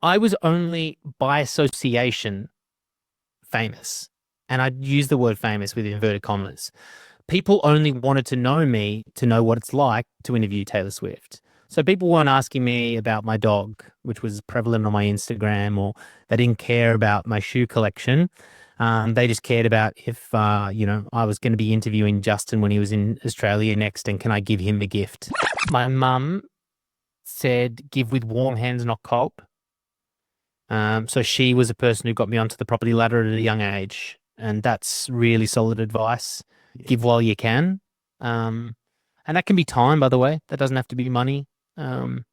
I was only by association famous. And I use the word famous with inverted commas. People only wanted to know me to know what it's like to interview Taylor Swift. So people weren't asking me about my dog, which was prevalent on my Instagram, or they didn't care about my shoe collection. They just cared about if, I was going to be interviewing Justin when he was in Australia next, and can I give him a gift? My mum said, give with warm hands, not cold. So she was a person who got me onto the property ladder at a young age, and that's really solid advice. Give while you can. And that can be time, by the way. That doesn't have to be money. I'm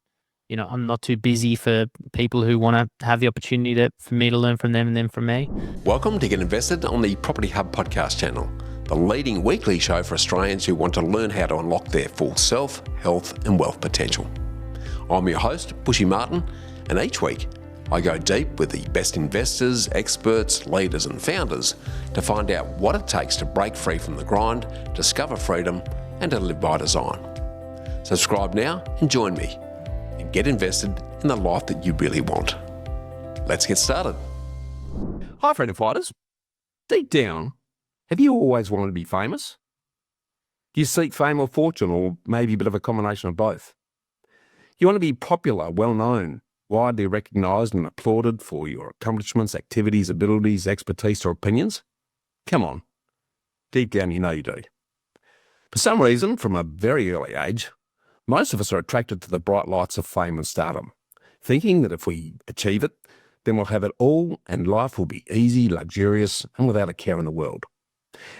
not too busy for people who want to have the opportunity for me to learn from them and them from me. Welcome to Get Invested on the Property Hub podcast channel, the leading weekly show for Australians who want to learn how to unlock their full self, health and wealth potential. I'm your host, Bushy Martin, and each week I go deep with the best investors, experts, leaders and founders to find out what it takes to break free from the grind, discover freedom and to live by design. Subscribe now and join me and get invested in the life that you really want. Let's get started. Hi, freedom fighters. Deep down, have you always wanted to be famous? Do you seek fame or fortune, or maybe a bit of a combination of both? You want to be popular, well-known, widely recognised and applauded for your accomplishments, activities, abilities, expertise or opinions? Come on. Deep down you know you do. For some reason, from a very early age, most of us are attracted to the bright lights of fame and stardom, thinking that if we achieve it, then we'll have it all and life will be easy, luxurious and without a care in the world.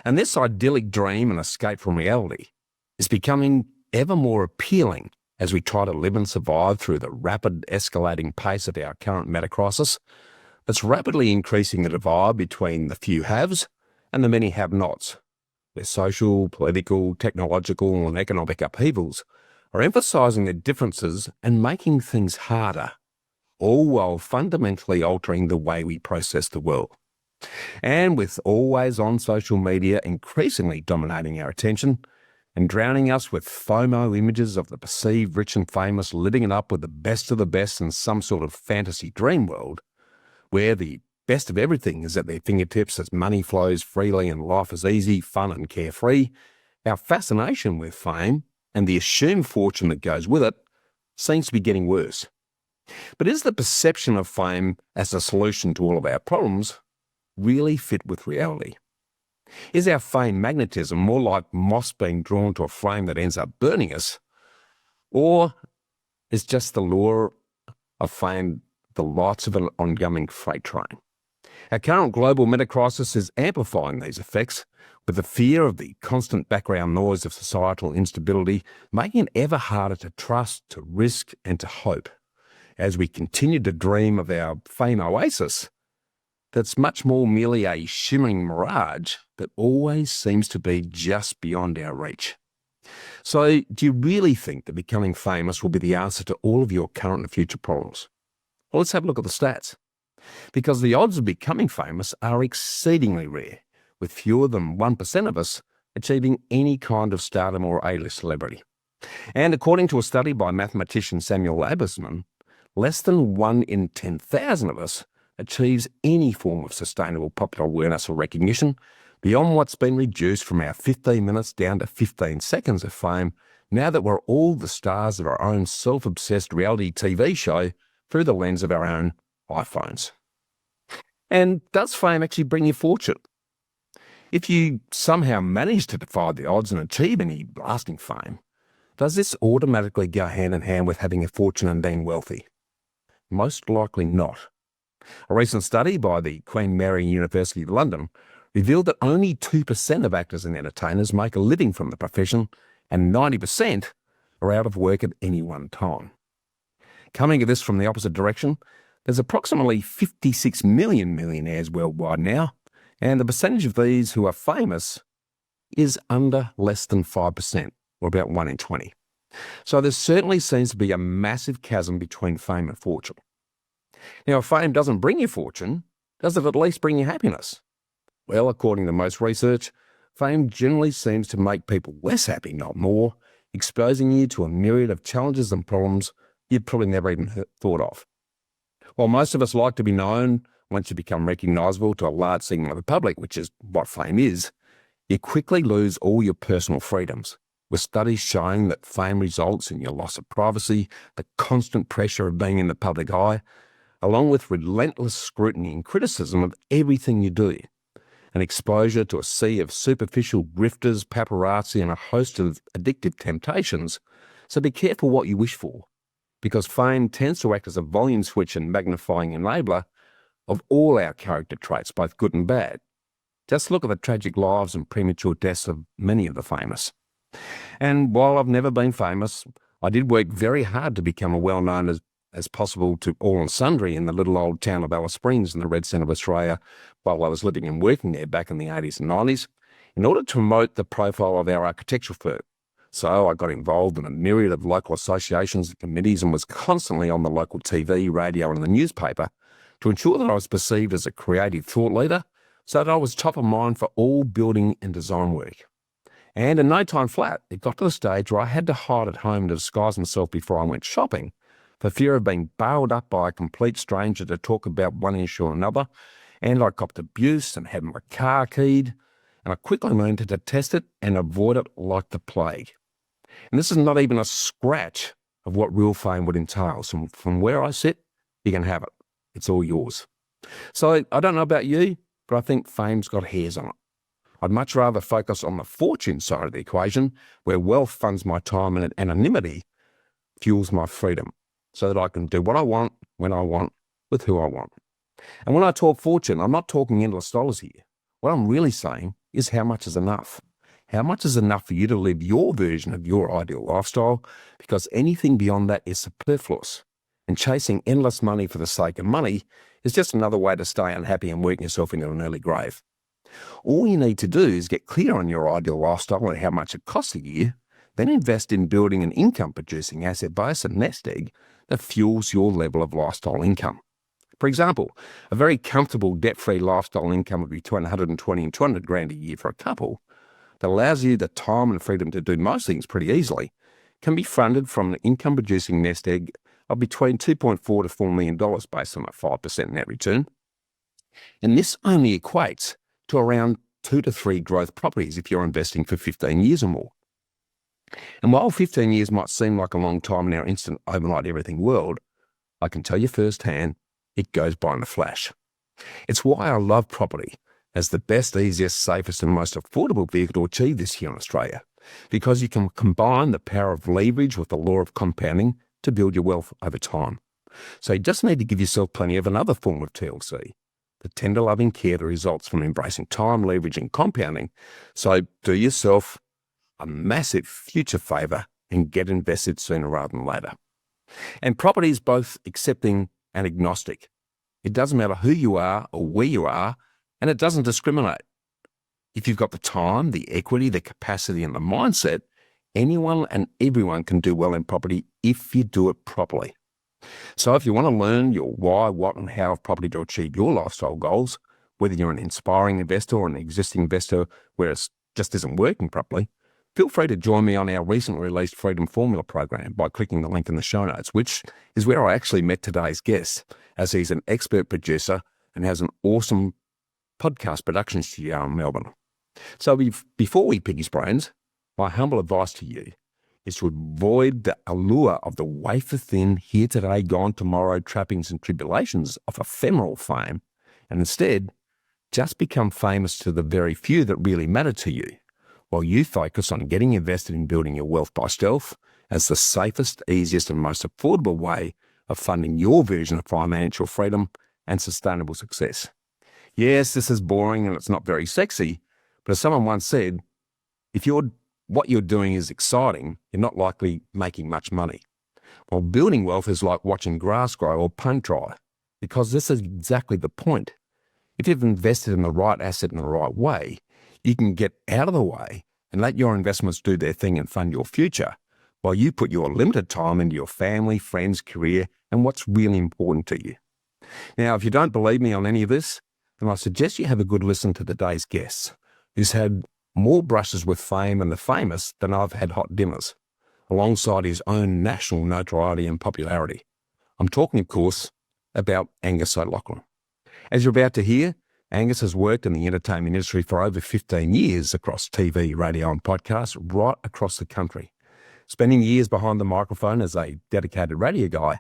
And this idyllic dream and escape from reality is becoming ever more appealing as we try to live and survive through the rapid escalating pace of our current meta crisis that's rapidly increasing the divide between the few haves and the many have-nots, where social, political, technological and economic upheavals are emphasising the differences and making things harder, all while fundamentally altering the way we process the world. And with always-on social media increasingly dominating our attention and drowning us with FOMO images of the perceived rich and famous living it up with the best of the best in some sort of fantasy dream world, where the best of everything is at their fingertips as money flows freely and life is easy, fun and carefree, our fascination with fame and the assumed fortune that goes with it seems to be getting worse. But is the perception of fame as a solution to all of our problems really fit with reality? Is our fame magnetism more like moss being drawn to a flame that ends up burning us? Or is just the lure of fame the lights of an oncoming freight train? Our current global meta-crisis is amplifying these effects, with the fear of the constant background noise of societal instability making it ever harder to trust, to risk and to hope, as we continue to dream of our fame oasis that's much more merely a shimmering mirage that always seems to be just beyond our reach. So, do you really think that becoming famous will be the answer to all of your current and future problems? Well, let's have a look at the stats. Because the odds of becoming famous are exceedingly rare, with fewer than 1% of us achieving any kind of stardom or A-list celebrity. And according to a study by mathematician Samuel Abelsman, less than 1 in 10,000 of us achieves any form of sustainable popular awareness or recognition beyond what's been reduced from our 15 minutes down to 15 seconds of fame now that we're all the stars of our own self-obsessed reality TV show through the lens of our own iPhones. And does fame actually bring you fortune? If you somehow manage to defy the odds and achieve any lasting fame, does this automatically go hand in hand with having a fortune and being wealthy? Most likely not. A recent study by the Queen Mary University of London revealed that only 2% of actors and entertainers make a living from the profession, and 90% are out of work at any one time. Coming at this from the opposite direction, there's approximately 56 million millionaires worldwide now, and the percentage of these who are famous is under less than 5%, or about 1 in 20. So there certainly seems to be a massive chasm between fame and fortune. Now, if fame doesn't bring you fortune, does it at least bring you happiness? Well, according to most research, fame generally seems to make people less happy, not more, exposing you to a myriad of challenges and problems you'd probably never even thought of. While most of us like to be known, once you become recognisable to a large segment of the public, which is what fame is, you quickly lose all your personal freedoms, with studies showing that fame results in your loss of privacy, the constant pressure of being in the public eye, along with relentless scrutiny and criticism of everything you do, and exposure to a sea of superficial grifters, paparazzi, and a host of addictive temptations. So be careful what you wish for, because fame tends to act as a volume switch and magnifying enabler of all our character traits, both good and bad. Just look at the tragic lives and premature deaths of many of the famous. And while I've never been famous, I did work very hard to become as well known as possible to all and sundry in the little old town of Alice Springs in the red centre of Australia while I was living and working there back in the 80s and 90s, in order to promote the profile of our architectural firm. So I got involved in a myriad of local associations and committees and was constantly on the local TV, radio and the newspaper to ensure that I was perceived as a creative thought leader, so that I was top of mind for all building and design work. And in no time flat, it got to the stage where I had to hide at home to disguise myself before I went shopping, for fear of being bailed up by a complete stranger to talk about one issue or another, and I copped abuse and had my car keyed, and I quickly learned to detest it and avoid it like the plague. And this is not even a scratch of what real fame would entail. So from where I sit, you can have it. It's all yours. So I don't know about you, but I think fame's got hairs on it. I'd much rather focus on the fortune side of the equation, where wealth funds my time and anonymity fuels my freedom, so that I can do what I want, when I want, with who I want. And when I talk fortune, I'm not talking endless dollars here. What I'm really saying is how much is enough. How much is enough for you to live your version of your ideal lifestyle? Because anything beyond that is superfluous. And chasing endless money for the sake of money is just another way to stay unhappy and work yourself into an early grave. All you need to do is get clear on your ideal lifestyle and how much it costs a year, then invest in building an income-producing asset base, a nest egg, that fuels your level of lifestyle income. For example, a very comfortable debt-free lifestyle income of between 120 and 200 grand a year for a couple that allows you the time and freedom to do most things pretty easily can be funded from an income-producing nest egg of between $2.4 to $4 million based on a 5% net return. And this only equates to around 2 to 3 growth properties if you're investing for 15 years or more. And while 15 years might seem like a long time in our instant overnight everything world, I can tell you firsthand, it goes by in a flash. It's why I love property as the best, easiest, safest and most affordable vehicle to achieve this here in Australia, because you can combine the power of leverage with the law of compounding to build your wealth over time. So you just need to give yourself plenty of another form of TLC, the tender loving care that results from embracing time, leverage and compounding. So do yourself a massive future favour and get invested sooner rather than later. And property is both accepting and agnostic. It doesn't matter who you are or where you are, and it doesn't discriminate. If you've got the time, the equity, the capacity and the mindset, anyone and everyone can do well in property if you do it properly. So if you want to learn your why, what and how of property to achieve your lifestyle goals, whether you're an inspiring investor or an existing investor where it just isn't working properly, feel free to join me on our recently released Freedom Formula program by clicking the link in the show notes, which is where I actually met today's guest, as he's an expert producer and has an awesome podcast production studio in Melbourne. So before we pick his brains, my humble advice to you is to avoid the allure of the wafer-thin, here today, gone tomorrow trappings and tribulations of ephemeral fame, and instead just become famous to the very few that really matter to you, while you focus on getting invested in building your wealth by stealth as the safest, easiest and most affordable way of funding your version of financial freedom and sustainable success. Yes, this is boring and it's not very sexy, but as someone once said, if what you're doing is exciting, you're not likely making much money. While building wealth is like watching grass grow or paint dry, because this is exactly the point. If you've invested in the right asset in the right way, you can get out of the way and let your investments do their thing and fund your future, while you put your limited time into your family, friends, career, and what's really important to you. Now, if you don't believe me on any of this, then I suggest you have a good listen to today's guest, who's had more brushes with fame and the famous than I've had hot dinners, alongside his own national notoriety and popularity. I'm talking, of course, about Angus O'Loughlin. As you're about to hear, Angus has worked in the entertainment industry for over 15 years across TV, radio and podcasts right across the country. Spending years behind the microphone as a dedicated radio guy,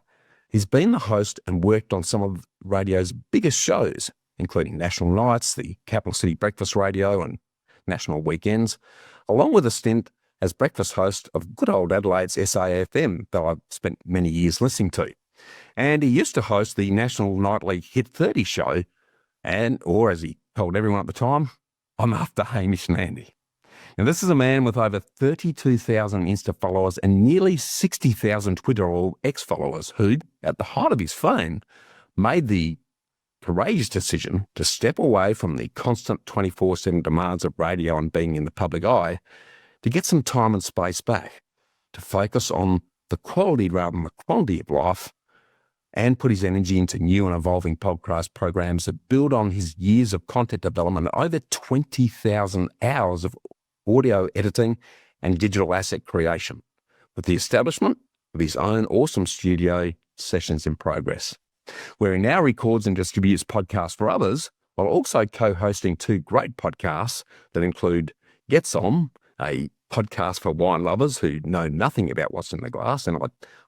he's been the host and worked on some of radio's biggest shows, including National Nights, the Capital City Breakfast Radio and National Weekends, along with a stint as breakfast host of good old Adelaide's SAFM that I've spent many years listening to. And he used to host the national nightly Hit 30 show, or as he told everyone at the time, I'm after Hamish and Andy. Now, this is a man with over 32,000 Insta followers and nearly 60,000 Twitter or X followers who, at the height of his fame, made the courageous decision to step away from the constant 24/7 demands of radio and being in the public eye to get some time and space back, to focus on the quality rather than the quantity of life, and put his energy into new and evolving podcast programs that build on his years of content development, over 20,000 hours of audio editing and digital asset creation, with the establishment of his own awesome studio, Sessions in Progress, where he now records and distributes podcasts for others, while also co-hosting two great podcasts that include Gets On, a podcast for wine lovers who know nothing about what's in the glass, and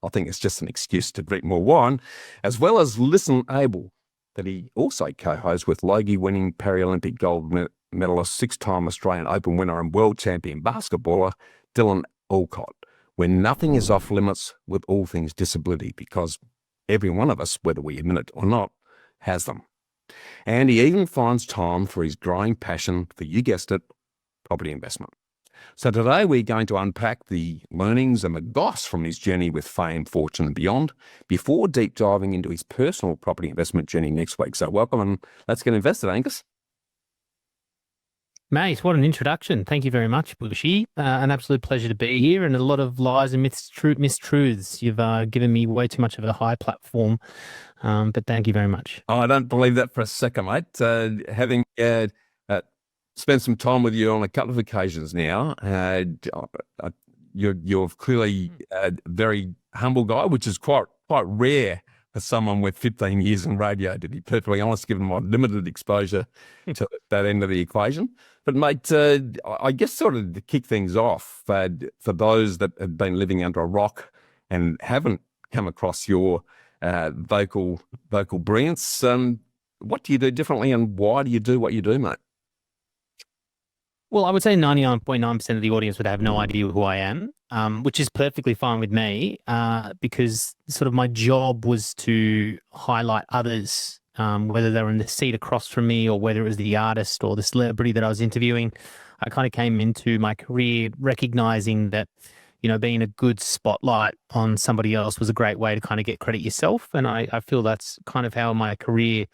I think it's just an excuse to drink more wine, as well as Listen Able, that he also co-hosts with Logie-winning Paralympic gold medalist, six-time Australian Open winner and world champion basketballer Dylan Alcott, where nothing is off limits with all things disability, because every one of us, whether we admit it or not, has them. And he even finds time for his growing passion for, you guessed it, property investment. So today we're going to unpack the learnings and the goss from his journey with fame, fortune and beyond, before deep diving into his personal property investment journey next week. So welcome, and let's get invested, Angus. Mate, what an introduction. Thank you very much, Bushy. An absolute pleasure to be here, and a lot of lies and mistruths. You've given me way too much of a high platform, but thank you very much. Oh, I don't believe that for a second, mate. Having spent some time with you on a couple of occasions now, you're clearly a very humble guy, which is quite rare for someone with 15 years in radio, to be perfectly honest, given my limited exposure to that end of the equation. But mate, I guess sort of to kick things off, for those that have been living under a rock and haven't come across your vocal brilliance, what do you do differently and why do you do what you do, mate? Well, I would say 99.9% of the audience would have no idea who I am, which is perfectly fine with me, because sort of my job was to highlight others, whether they were in the seat across from me or whether it was the artist or the celebrity that I was interviewing. I kind of came into my career recognizing that, being a good spotlight on somebody else was a great way to kind of get credit yourself. And I feel that's kind of how my career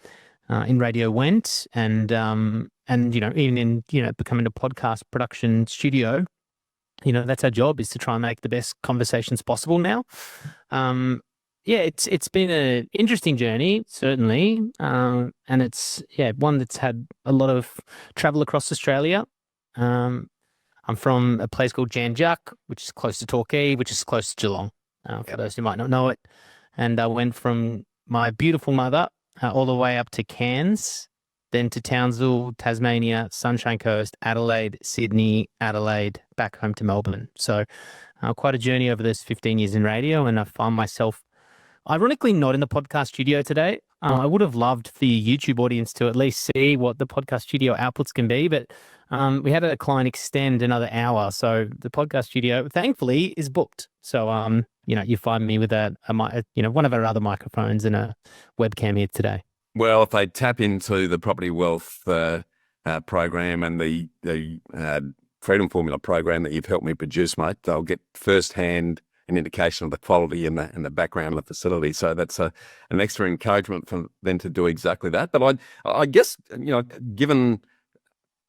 in radio went, and even in becoming a podcast production studio, that's our job, is to try and make the best conversations possible now. It's been an interesting journey, certainly, and it's one that's had a lot of travel across Australia. I'm from a place called Janjak, which is close to Torquay, which is close to Geelong, for those who might not know it. And I went from my beautiful mother all the way up to Cairns, then to Townsville, Tasmania, Sunshine Coast, Adelaide, Sydney, Adelaide, back home to Melbourne. So quite a journey over those 15 years in radio, and I find myself ironically not in the podcast studio today. I would have loved the YouTube audience to at least see what the podcast studio outputs can be, but we had a client extend another hour, so the podcast studio, thankfully, is booked. So, you find me with one of our other microphones and a webcam here today. Well, if they tap into the Property Wealth program and the Freedom Formula program that you've helped me produce, mate, they'll get firsthand an indication of the quality and the background of the facility. So that's an extra encouragement for them to do exactly that. But I guess, given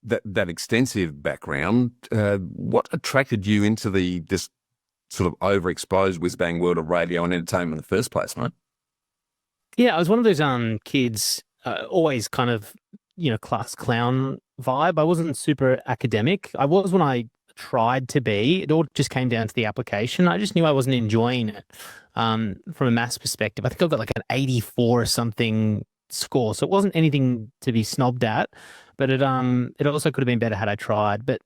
that extensive background, what attracted you into this sort of overexposed whiz-bang world of radio and entertainment in the first place, mate? Yeah, I was one of those kids, always kind of, class clown vibe. I wasn't super academic. I was when I tried to be. It all just came down to the application. I just knew I wasn't enjoying it. from a maths perspective. I think I got like an 84 or something score. So it wasn't anything to be snobbed at, but it also could have been better had I tried. But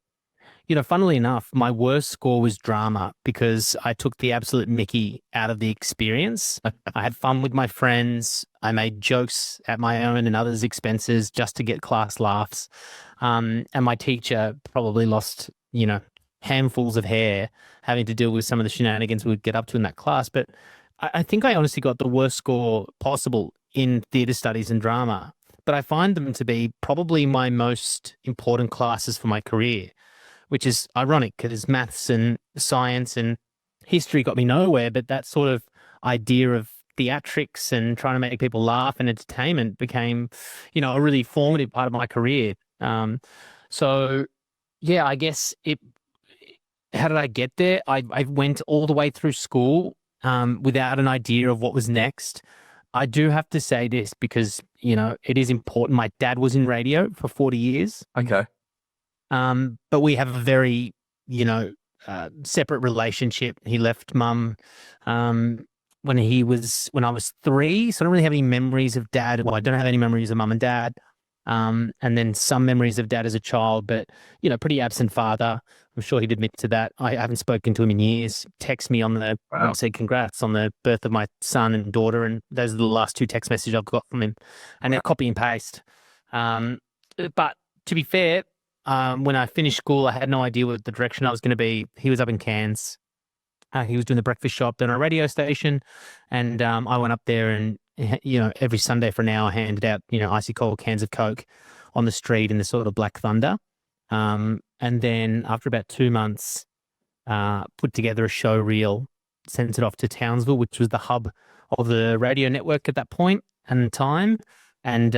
funnily enough, my worst score was drama because I took the absolute mickey out of the experience. I had fun with my friends. I made jokes at my own and others' expenses just to get class laughs. And my teacher probably lost, handfuls of hair having to deal with some of the shenanigans we would get up to in that class. But I think I honestly got the worst score possible in theatre studies and drama. But I find them to be probably my most important classes for my career, which is ironic because maths and science and history got me nowhere. But that sort of idea of theatrics and trying to make people laugh and entertainment became, a really formative part of my career. So, yeah, I guess how did I get there? I went all the way through school without an idea of what was next. I do have to say this because, it is important. My dad was in radio for 40 years. Okay. But we have a very, separate relationship. He left mum when I was 3. So I don't really have any memories of dad. Well, I don't have any memories of mum and dad. And then some memories of dad as a child, but, pretty absent father. I'm sure he'd admit to that. I haven't spoken to him in years. Text me said congrats on the birth of my son and daughter. And those are the last 2 text messages I've got from him. And they're copy and paste. But to be fair, when I finished school, I had no idea what the direction I was going to be. He was up in Cairns. He was doing the breakfast shop, then a radio station. And I went up there and, every Sunday for an hour handed out, icy cold cans of Coke on the street in the sort of Black Thunder. And then after about 2 months, put together a show reel, sent it off to Townsville, which was the hub of the radio network at that point and time. And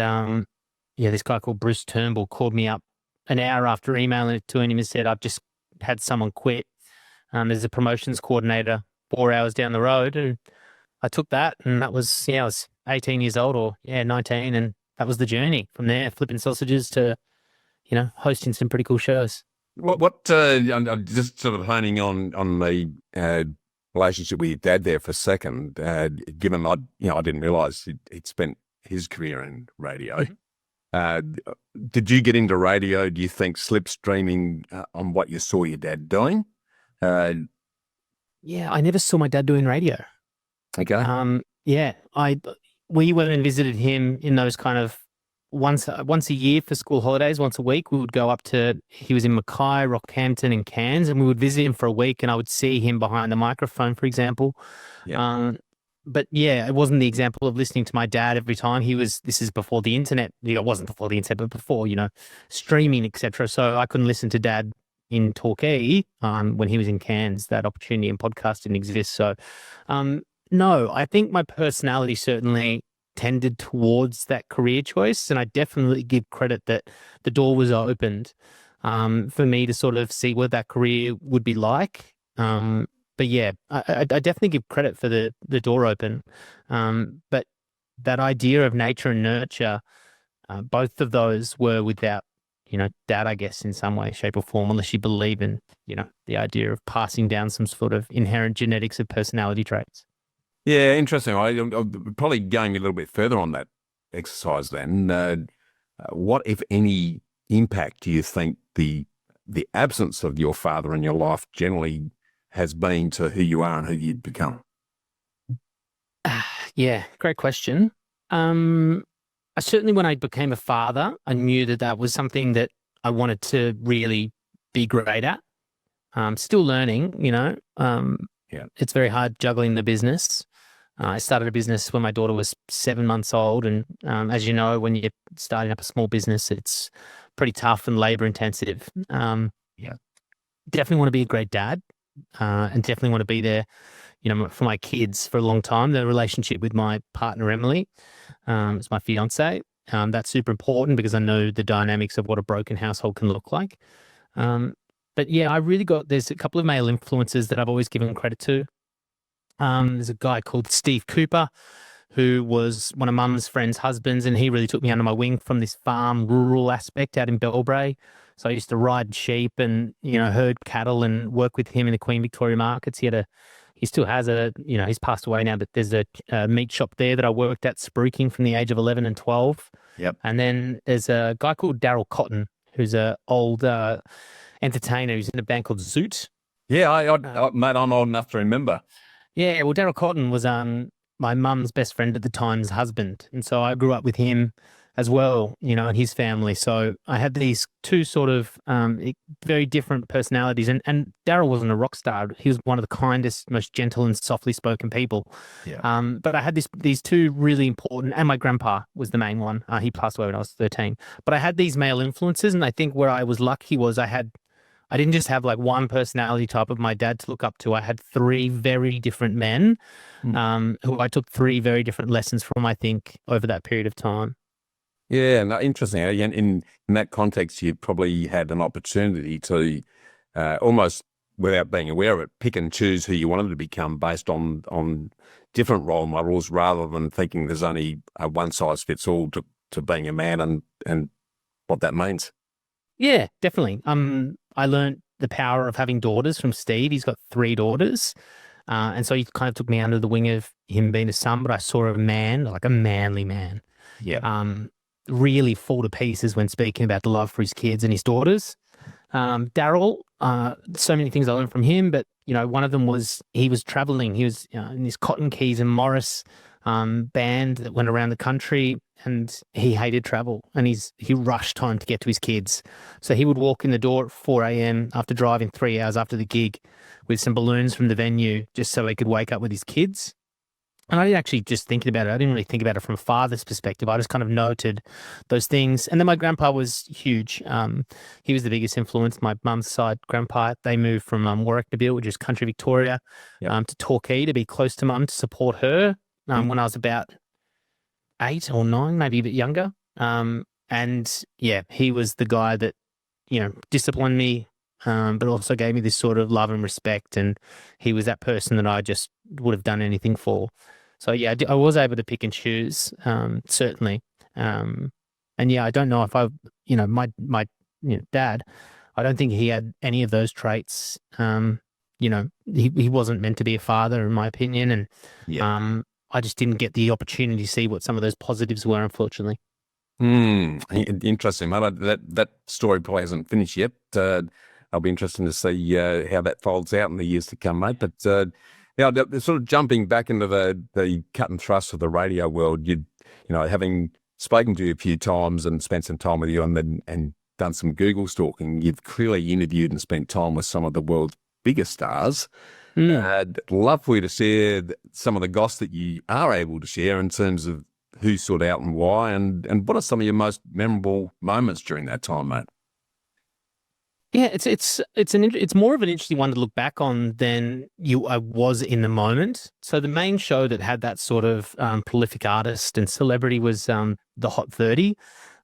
this guy called Bruce Turnbull called me up an hour after emailing it to him and said, I've just had someone quit. There's a promotions coordinator 4 hours down the road. And I took that, and that was, I was 18 years old or 19. And that was the journey from there, flipping sausages to, hosting some pretty cool shows. I'm just sort of honing on the relationship with your dad there for a second, given I didn't realise he'd spent his career in radio. Did you get into radio, do you think, slipstreaming on what you saw your dad doing? Yeah, I never saw my dad doing radio. Okay. We went and visited him in those kind of once a year for school holidays, once a week. We would go up he was in Mackay, Rockhampton and Cairns, and we would visit him for a week and I would see him behind the microphone, for example. Yeah. But yeah, it wasn't the example of listening to my dad every time. This is before the internet. It wasn't before the internet, but before, streaming, etc. So I couldn't listen to dad in Torquay when he was in Cairns. That opportunity in podcast didn't exist. So, no, I think my personality certainly tended towards that career choice. And I definitely give credit that the door was opened for me to sort of see what that career would be like. But yeah, I definitely give credit for the door open. But that idea of nature and nurture, both of those were without, dad, I guess, in some way, shape or form, unless you believe in, the idea of passing down some sort of inherent genetics of personality traits. Yeah, interesting. I'm probably going a little bit further on that exercise then. What, if any, impact do you think the absence of your father in your life generally has been to who you are and who you'd become? Yeah, great question. Certainly when I became a father, I knew that was something that I wanted to really be great at. Still learning, It's very hard juggling the business. I started a business when my daughter was 7 months old. And as you know, when you're starting up a small business, it's pretty tough and labor intensive. Definitely want to be a great dad and definitely want to be there, for my kids for a long time. The relationship with my partner, Emily, is my fiance. That's super important because I know the dynamics of what a broken household can look like. But yeah, there's a couple of male influences that I've always given credit to. There's a guy called Steve Cooper, who was one of Mum's friend's husbands, and he really took me under my wing from this farm rural aspect out in Belbray. So I used to ride sheep and, herd cattle and work with him in the Queen Victoria markets. He had he still has he's passed away now, but there's a meat shop there that I worked at spruiking from the age of 11 and 12. Yep. And then there's a guy called Daryl Cotton, who's a old entertainer who's in a band called Zoot. Yeah, mate, I'm old enough to remember. Yeah, well, Daryl Cotton was my mum's best friend at the time's husband. And so I grew up with him as well, and his family. So I had these two sort of very different personalities. And Daryl wasn't a rock star. He was one of the kindest, most gentle and softly spoken people. Yeah. But I had these two really important, and my grandpa was the main one. He passed away when I was 13. But I had these male influences, and I think where I was lucky was I didn't just have like one personality type of my dad to look up to. I had three very different men who I took three very different lessons from, I think, over that period of time. Yeah, no, interesting. In that context, you probably had an opportunity to almost, without being aware of it, pick and choose who you wanted to become based on different role models, rather than thinking there's only a one size fits all to being a man and what that means. Yeah, definitely. I learned the power of having daughters from Steve. He's got three daughters. And so he kind of took me under the wing of him being a son, but I saw a man, like a manly man. Yeah. Really fall to pieces when speaking about the love for his kids and his daughters. Daryl, so many things I learned from him, but one of them was he was traveling. He was in this Cotton Keys and Morris band that went around the country, and he hated travel, and he rushed home to get to his kids. So he would walk in the door at 4 a.m. after driving 3 hours after the gig with some balloons from the venue, just so he could wake up with his kids. And I didn't actually just thinking about it. I didn't really think about it from a father's perspective. I just kind of noted those things. And then my grandpa was huge. He was the biggest influence. My mum's side grandpa, they moved from Warwicknabeal, which is country Victoria, to Torquay to be close to mum, to support her when I was about 8 or 9, maybe a bit younger. And yeah, he was the guy that, disciplined me, but also gave me this sort of love and respect. And he was that person that I just would have done anything for. So yeah, I was able to pick and choose, certainly. And yeah, I don't know if my dad, I don't think he had any of those traits. He wasn't meant to be a father, in my opinion. And I just didn't get the opportunity to see what some of those positives were, unfortunately. Interesting, mate. That story probably hasn't finished yet. I'll be interested to see how that folds out in the years to come, mate. But sort of jumping back into the cut and thrust of the radio world, having spoken to you a few times and spent some time with you and done some Google stalking, you've clearly interviewed and spent time with some of the world's biggest stars. I'd love for you to share some of the goss that you are able to share in terms of who stood out and why, and what are some of your most memorable moments during that time, mate? Yeah, it's more of an interesting one to look back on than I was in the moment. So the main show that had that sort of prolific artist and celebrity was the Hot 30.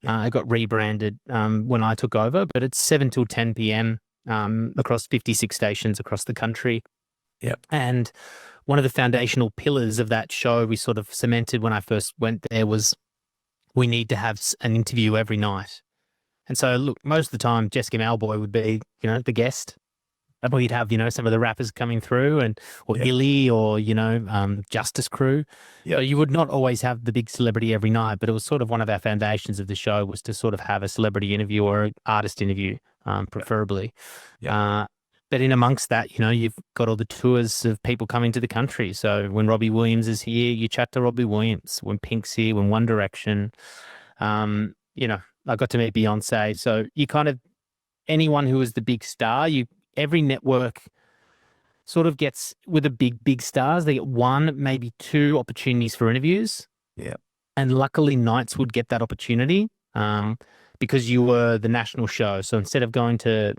It got rebranded when I took over, but it's 7 till 10 p.m. Across 56 stations across the country. Yep. And one of the foundational pillars of that show we sort of cemented when I first went there was we need to have an interview every night. And so, look, most of the time, Jessica Malboy would be, the guest. And we'd have, some of the rappers coming through or Illy or, Justice Crew. Yep. So you would not always have the big celebrity every night, but it was sort of one of our foundations of the show was to sort of have a celebrity interview or an artist interview, preferably. Yep. But in amongst that, you've got all the tours of people coming to the country. So when Robbie Williams is here, you chat to Robbie Williams. When Pink's here, when One Direction, I got to meet Beyonce. So you kind of, anyone who is the big star, every network sort of gets, with the big stars, they get one, maybe two opportunities for interviews. Yeah. And luckily Nights would get that opportunity because you were the national show. So instead of going to,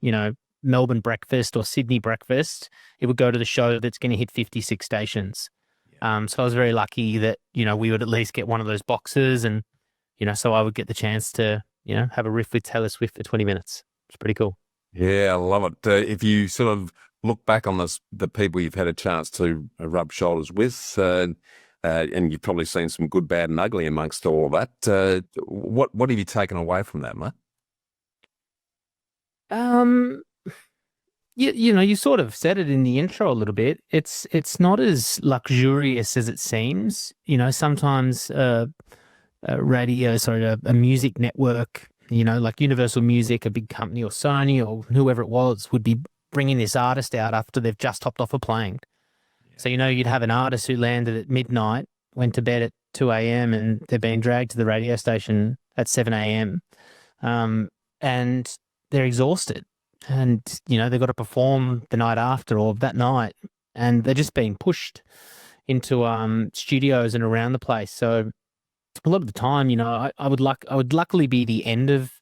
Melbourne breakfast or Sydney breakfast, it would go to the show that's going to hit 56 stations. So I was very lucky that, we would at least get one of those boxes and, so I would get the chance to, have a riff with Taylor Swift for 20 minutes. It's pretty cool. Yeah, I love it. If you sort of look back on the people you've had a chance to rub shoulders with, and you've probably seen some good, bad and ugly amongst all of that, what have you taken away from that, mate? You sort of said it in the intro a little bit. It's not as luxurious as it seems. Sometimes a music network, like Universal Music, a big company, or Sony, or whoever it was, would be bringing this artist out after they've just hopped off a plane. So, you'd have an artist who landed at midnight, went to bed at 2 a.m., and they're being dragged to the radio station at 7 a.m. And they're exhausted. And, they've got to perform the night after or that night. And they're just being pushed into studios and around the place. So a lot of the time, I would luckily be the end of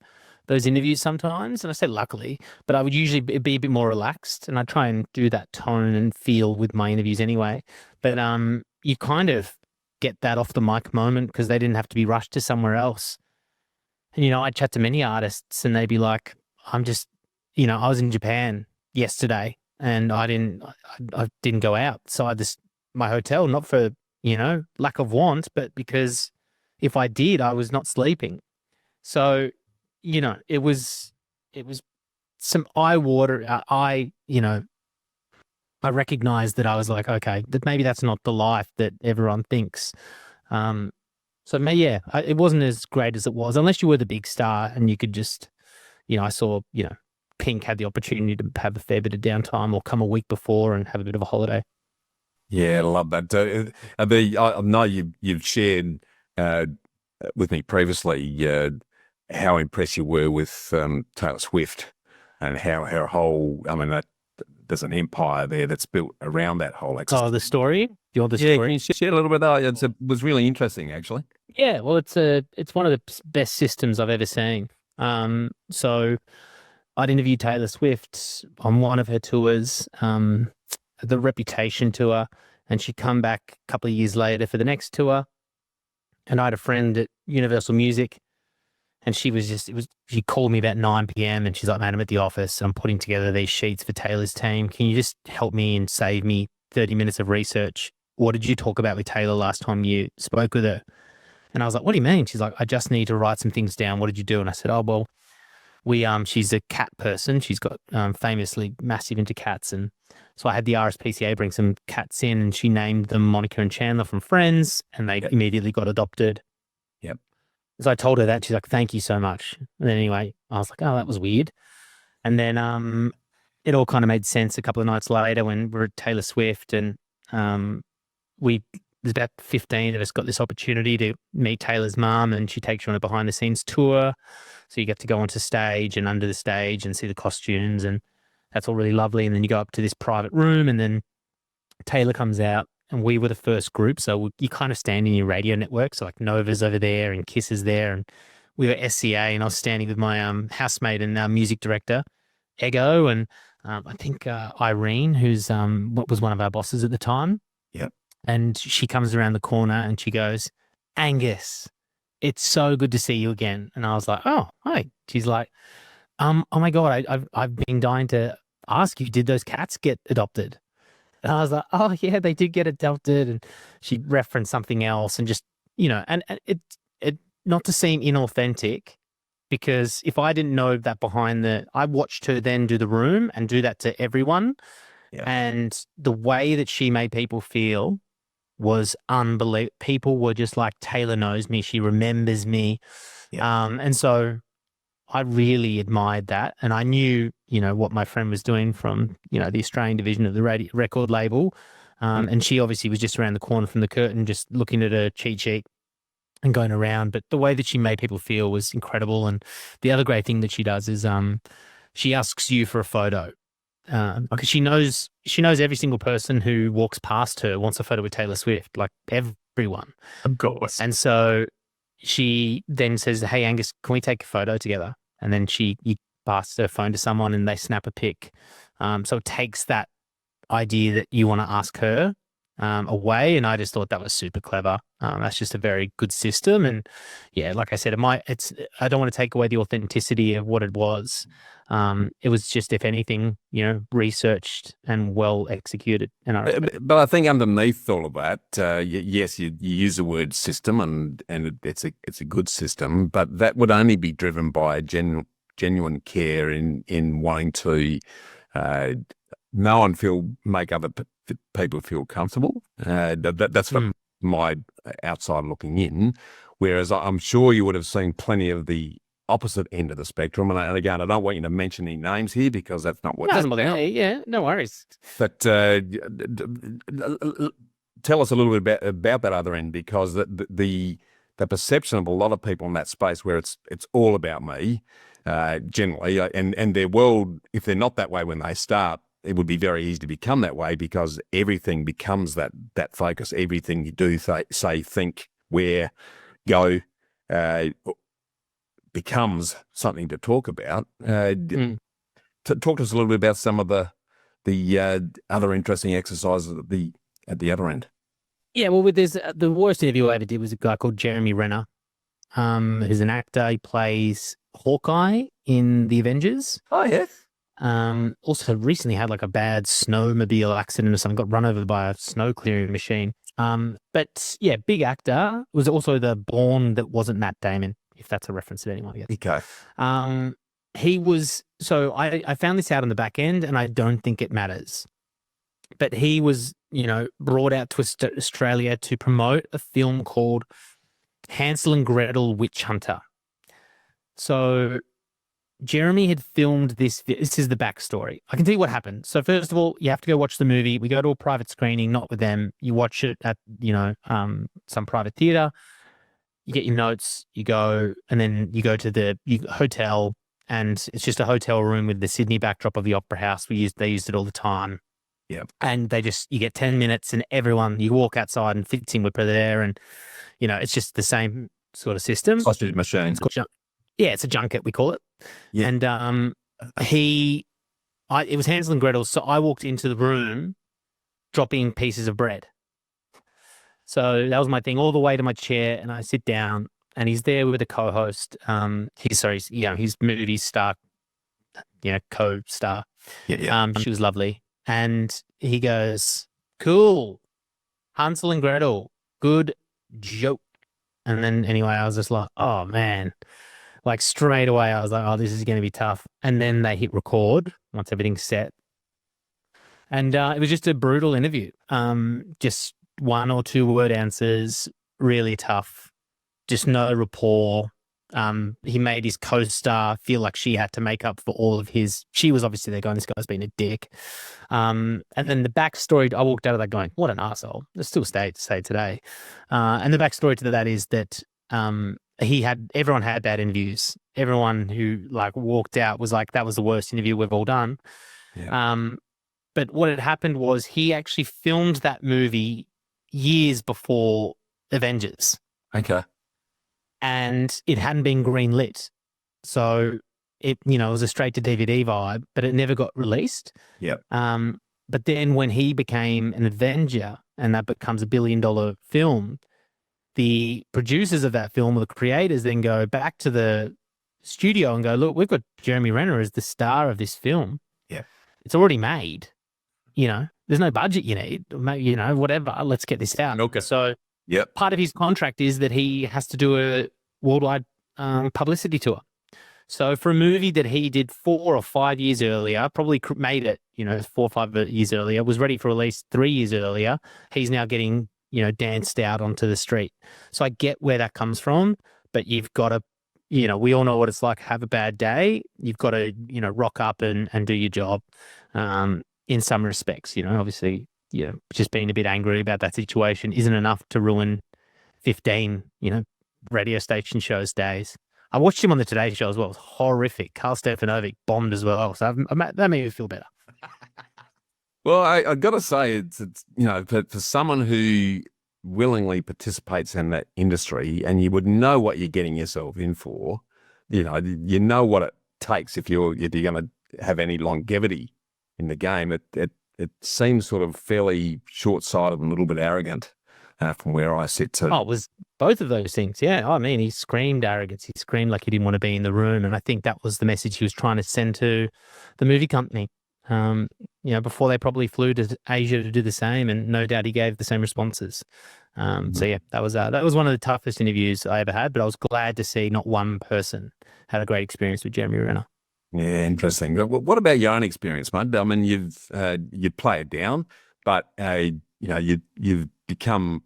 those interviews sometimes. And I say luckily, but I would usually be a bit more relaxed, and I try and do that tone and feel with my interviews anyway. But you kind of get that off the mic moment because they didn't have to be rushed to somewhere else. And, I'd chat to many artists and they'd be like, I was in Japan yesterday and I didn't go out. So I just, my hotel, not for, lack of want, but because if I did, I was not sleeping. So, it was some eye water. I recognized that I was like, okay, that maybe that's not the life that everyone thinks. It wasn't as great as it was, unless you were the big star and you could just, I saw, Pink had the opportunity to have a fair bit of downtime or come a week before and have a bit of a holiday. Yeah, I love that. I know you've shared with me previously how impressed you were with Taylor Swift and how her whole, there's an empire there that's built around that whole exercise. Oh, the story? You want the Yeah, story? can you share a little bit of that? It was really interesting, actually. Yeah, well, it's one of the best systems I've ever seen. So I'd interviewed Taylor Swift on one of her tours, the Reputation tour, and she'd come back a couple of years later for the next tour. And I had a friend at Universal Music, and she called me about 9 p.m. and she's like, "Man, I'm at the office. I'm putting together these sheets for Taylor's team. Can you just help me and save me 30 minutes of research? What did you talk about with Taylor last time you spoke with her?" And I was like, "What do you mean?" She's like, "I just need to write some things down. What did you do?" And I said, "Oh, well, she's a cat person. She's got famously massive into cats. And so I had the RSPCA bring some cats in, and she named them Monica and Chandler from Friends, and they immediately got adopted." Yep. So I told her that. She's like, "Thank you so much." And then anyway, I was like, "Oh, that was weird." And then it all kind of made sense a couple of nights later when we're at Taylor Swift, and there's about 15 of us got this opportunity to meet Taylor's mom, and she takes you on a behind the scenes tour. So you get to go onto stage and under the stage and see the costumes, and that's all really lovely. And then you go up to this private room, and then Taylor comes out, and we were the first group. So you kind of stand in your radio network. So like Nova's over there and Kiss is there, and we were SCA, and I was standing with my housemate and music director, Ego, and I think Irene, who's what was one of our bosses at the time. Yep. And she comes around the corner and she goes, "Angus, it's so good to see you again." And I was like, "Oh, hi." She's like, "Oh my God, I've been dying to ask you, did those cats get adopted?" And I was like, "Oh yeah, they did get adopted." And she referenced something else, and just, and it not to seem inauthentic, because if I didn't know that I watched her then do the room and do that to everyone. Yeah. And the way that she made people feel was unbelievable. People were just like, "Taylor knows me. She remembers me." Yeah. And so I really admired that. And I knew, what my friend was doing from, the Australian division of the record label. And she obviously was just around the corner from the curtain, just looking at a cheat sheet and going around. But the way that she made people feel was incredible. And the other great thing that she does is she asks you for a photo. Because she knows every single person who walks past her wants a photo with Taylor Swift, like everyone. Of course. And so she then says, "Hey, Angus, can we take a photo together?" And then you pass her phone to someone and they snap a pic. So it takes that idea that you want to ask her away. And I just thought that was super clever. That's just a very good system. And yeah, like I said, I don't want to take away the authenticity of what it was. It was just, if anything, researched and well executed. And but I think underneath all of that, yes, you use the word system, and it's a good system, but that would only be driven by genuine care in wanting to No one make other people feel comfortable. That's from my outside looking in. Whereas I'm sure you would have seen plenty of the opposite end of the spectrum. And again, I don't want you to mention any names here because that's not what. Yeah, no worries. But tell us a little bit about that other end, because the perception of a lot of people in that space where it's all about me, generally, and their world, if they're not that way when they start, it would be very easy to become that way because everything becomes that focus. Everything you do, say, think, wear, go, becomes something to talk about. Talk to us a little bit about some of the other interesting exercises at the other end. Yeah, well, there's the worst interview I ever did was a guy called Jeremy Renner, who's an actor. He plays Hawkeye in the Avengers. Oh, yes. Also recently had like a bad snowmobile accident or something, got run over by a snow clearing machine. But yeah, big actor. Was also the Bourne that wasn't Matt Damon, if that's a reference to anyone, I guess. Okay. He was, so I found this out on the back end and I don't think it matters. But he was, brought out to Australia to promote a film called Hansel and Gretel Witch Hunter. So Jeremy had filmed this. This is the backstory. I can tell you what happened. So first of all, you have to go watch the movie. We go to a private screening, not with them. You watch it at, some private theater. You get your notes, you go, and then you go to the hotel, and it's just a hotel room with the Sydney backdrop of the Opera House. They used it all the time. Yeah. And you get 10 minutes and you walk outside and fixing whipper there. And, it's just the same sort of system. Sausage machine. It's a junket, we call it. Yeah. And it was Hansel and Gretel. So I walked into the room dropping pieces of bread. So that was my thing, all the way to my chair, and I sit down and he's there with a co-host. He's movie star, co-star. Yeah. She was lovely. And he goes, cool, Hansel and Gretel, good joke. And then anyway, I was just like, oh man, like straight away, I was like, oh, this is going to be tough. And then they hit record once everything's set. And it was just a brutal interview. Just 1 or 2 word answers, really tough, just no rapport. He made his co-star feel like she had to make up for all of she was obviously there going, this guy's been a dick. And then the backstory, I walked out of that going, what an asshole. It still say today. And the backstory to that is that everyone had bad interviews. Everyone who walked out was like, that was the worst interview we've all done. Yeah. But what had happened was he actually filmed that movie years before Avengers. Okay. And it hadn't been greenlit. So it was a straight to DVD vibe, but it never got released. Yep. But then when he became an Avenger and that becomes $1 billion film, the producers of that film or the creators then go back to the studio and go, look, we've got Jeremy Renner as the star of this film. Yeah. It's already made, there's no budget you need, whatever, let's get this out. Okay. So yep. Part of his contract is that he has to do a worldwide publicity tour. So for a movie that he did 4 or 5 years earlier, probably made it, 4 or 5 years earlier, was ready for release 3 years earlier, he's now getting, danced out onto the street. So I get where that comes from, but you've got to, we all know what it's like, have a bad day. You've got to, rock up and do your job in some respects, obviously, just being a bit angry about that situation isn't enough to ruin 15, radio station shows days. I watched him on the Today Show as well. It was horrific. Karl Stefanovic bombed as well. So that made me feel better. Well, I got to say, it's for someone who willingly participates in that industry, and you would know what you're getting yourself in for, you know what it takes if you're going to have any longevity in the game. It seems sort of fairly short-sighted and a little bit arrogant from where I sit too. Oh, it was both of those things. Yeah. I mean, he screamed arrogance. He screamed like he didn't want to be in the room. And I think that was the message he was trying to send to the movie company. Before they probably flew to Asia to do the same. And no doubt he gave the same responses. So yeah, that was one of the toughest interviews I ever had, but I was glad to see not one person had a great experience with Jeremy Renner. Yeah, interesting. What about your own experience, mate? I mean, you play it down, but you've become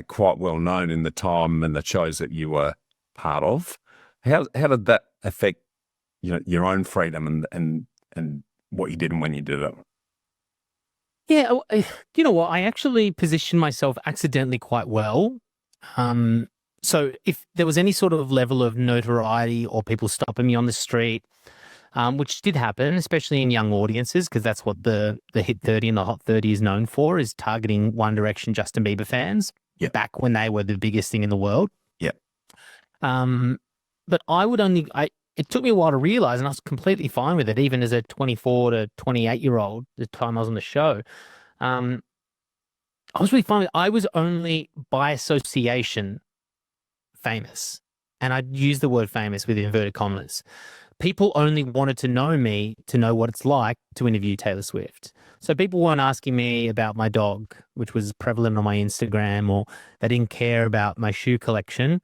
quite well known in the time and the shows that you were part of. How did that affect your own freedom and what you did and when you did it? Yeah, you know what? I actually positioned myself accidentally quite well. So if there was any sort of level of notoriety or people stopping me on the street, which did happen, especially in young audiences, because that's what the Hit 30 and the Hot 30 is known for, is targeting One Direction, Justin Bieber fans. Yeah. Back when they were the biggest thing in the world. Yeah. But it took me a while to realize, and I was completely fine with it, even as a 24 to 28-year-old, the time I was on the show. I was really fine with it. I was only by association famous. And I'd use the word famous with inverted commas. People only wanted to know me to know what it's like to interview Taylor Swift. So people weren't asking me about my dog, which was prevalent on my Instagram, or they didn't care about my shoe collection.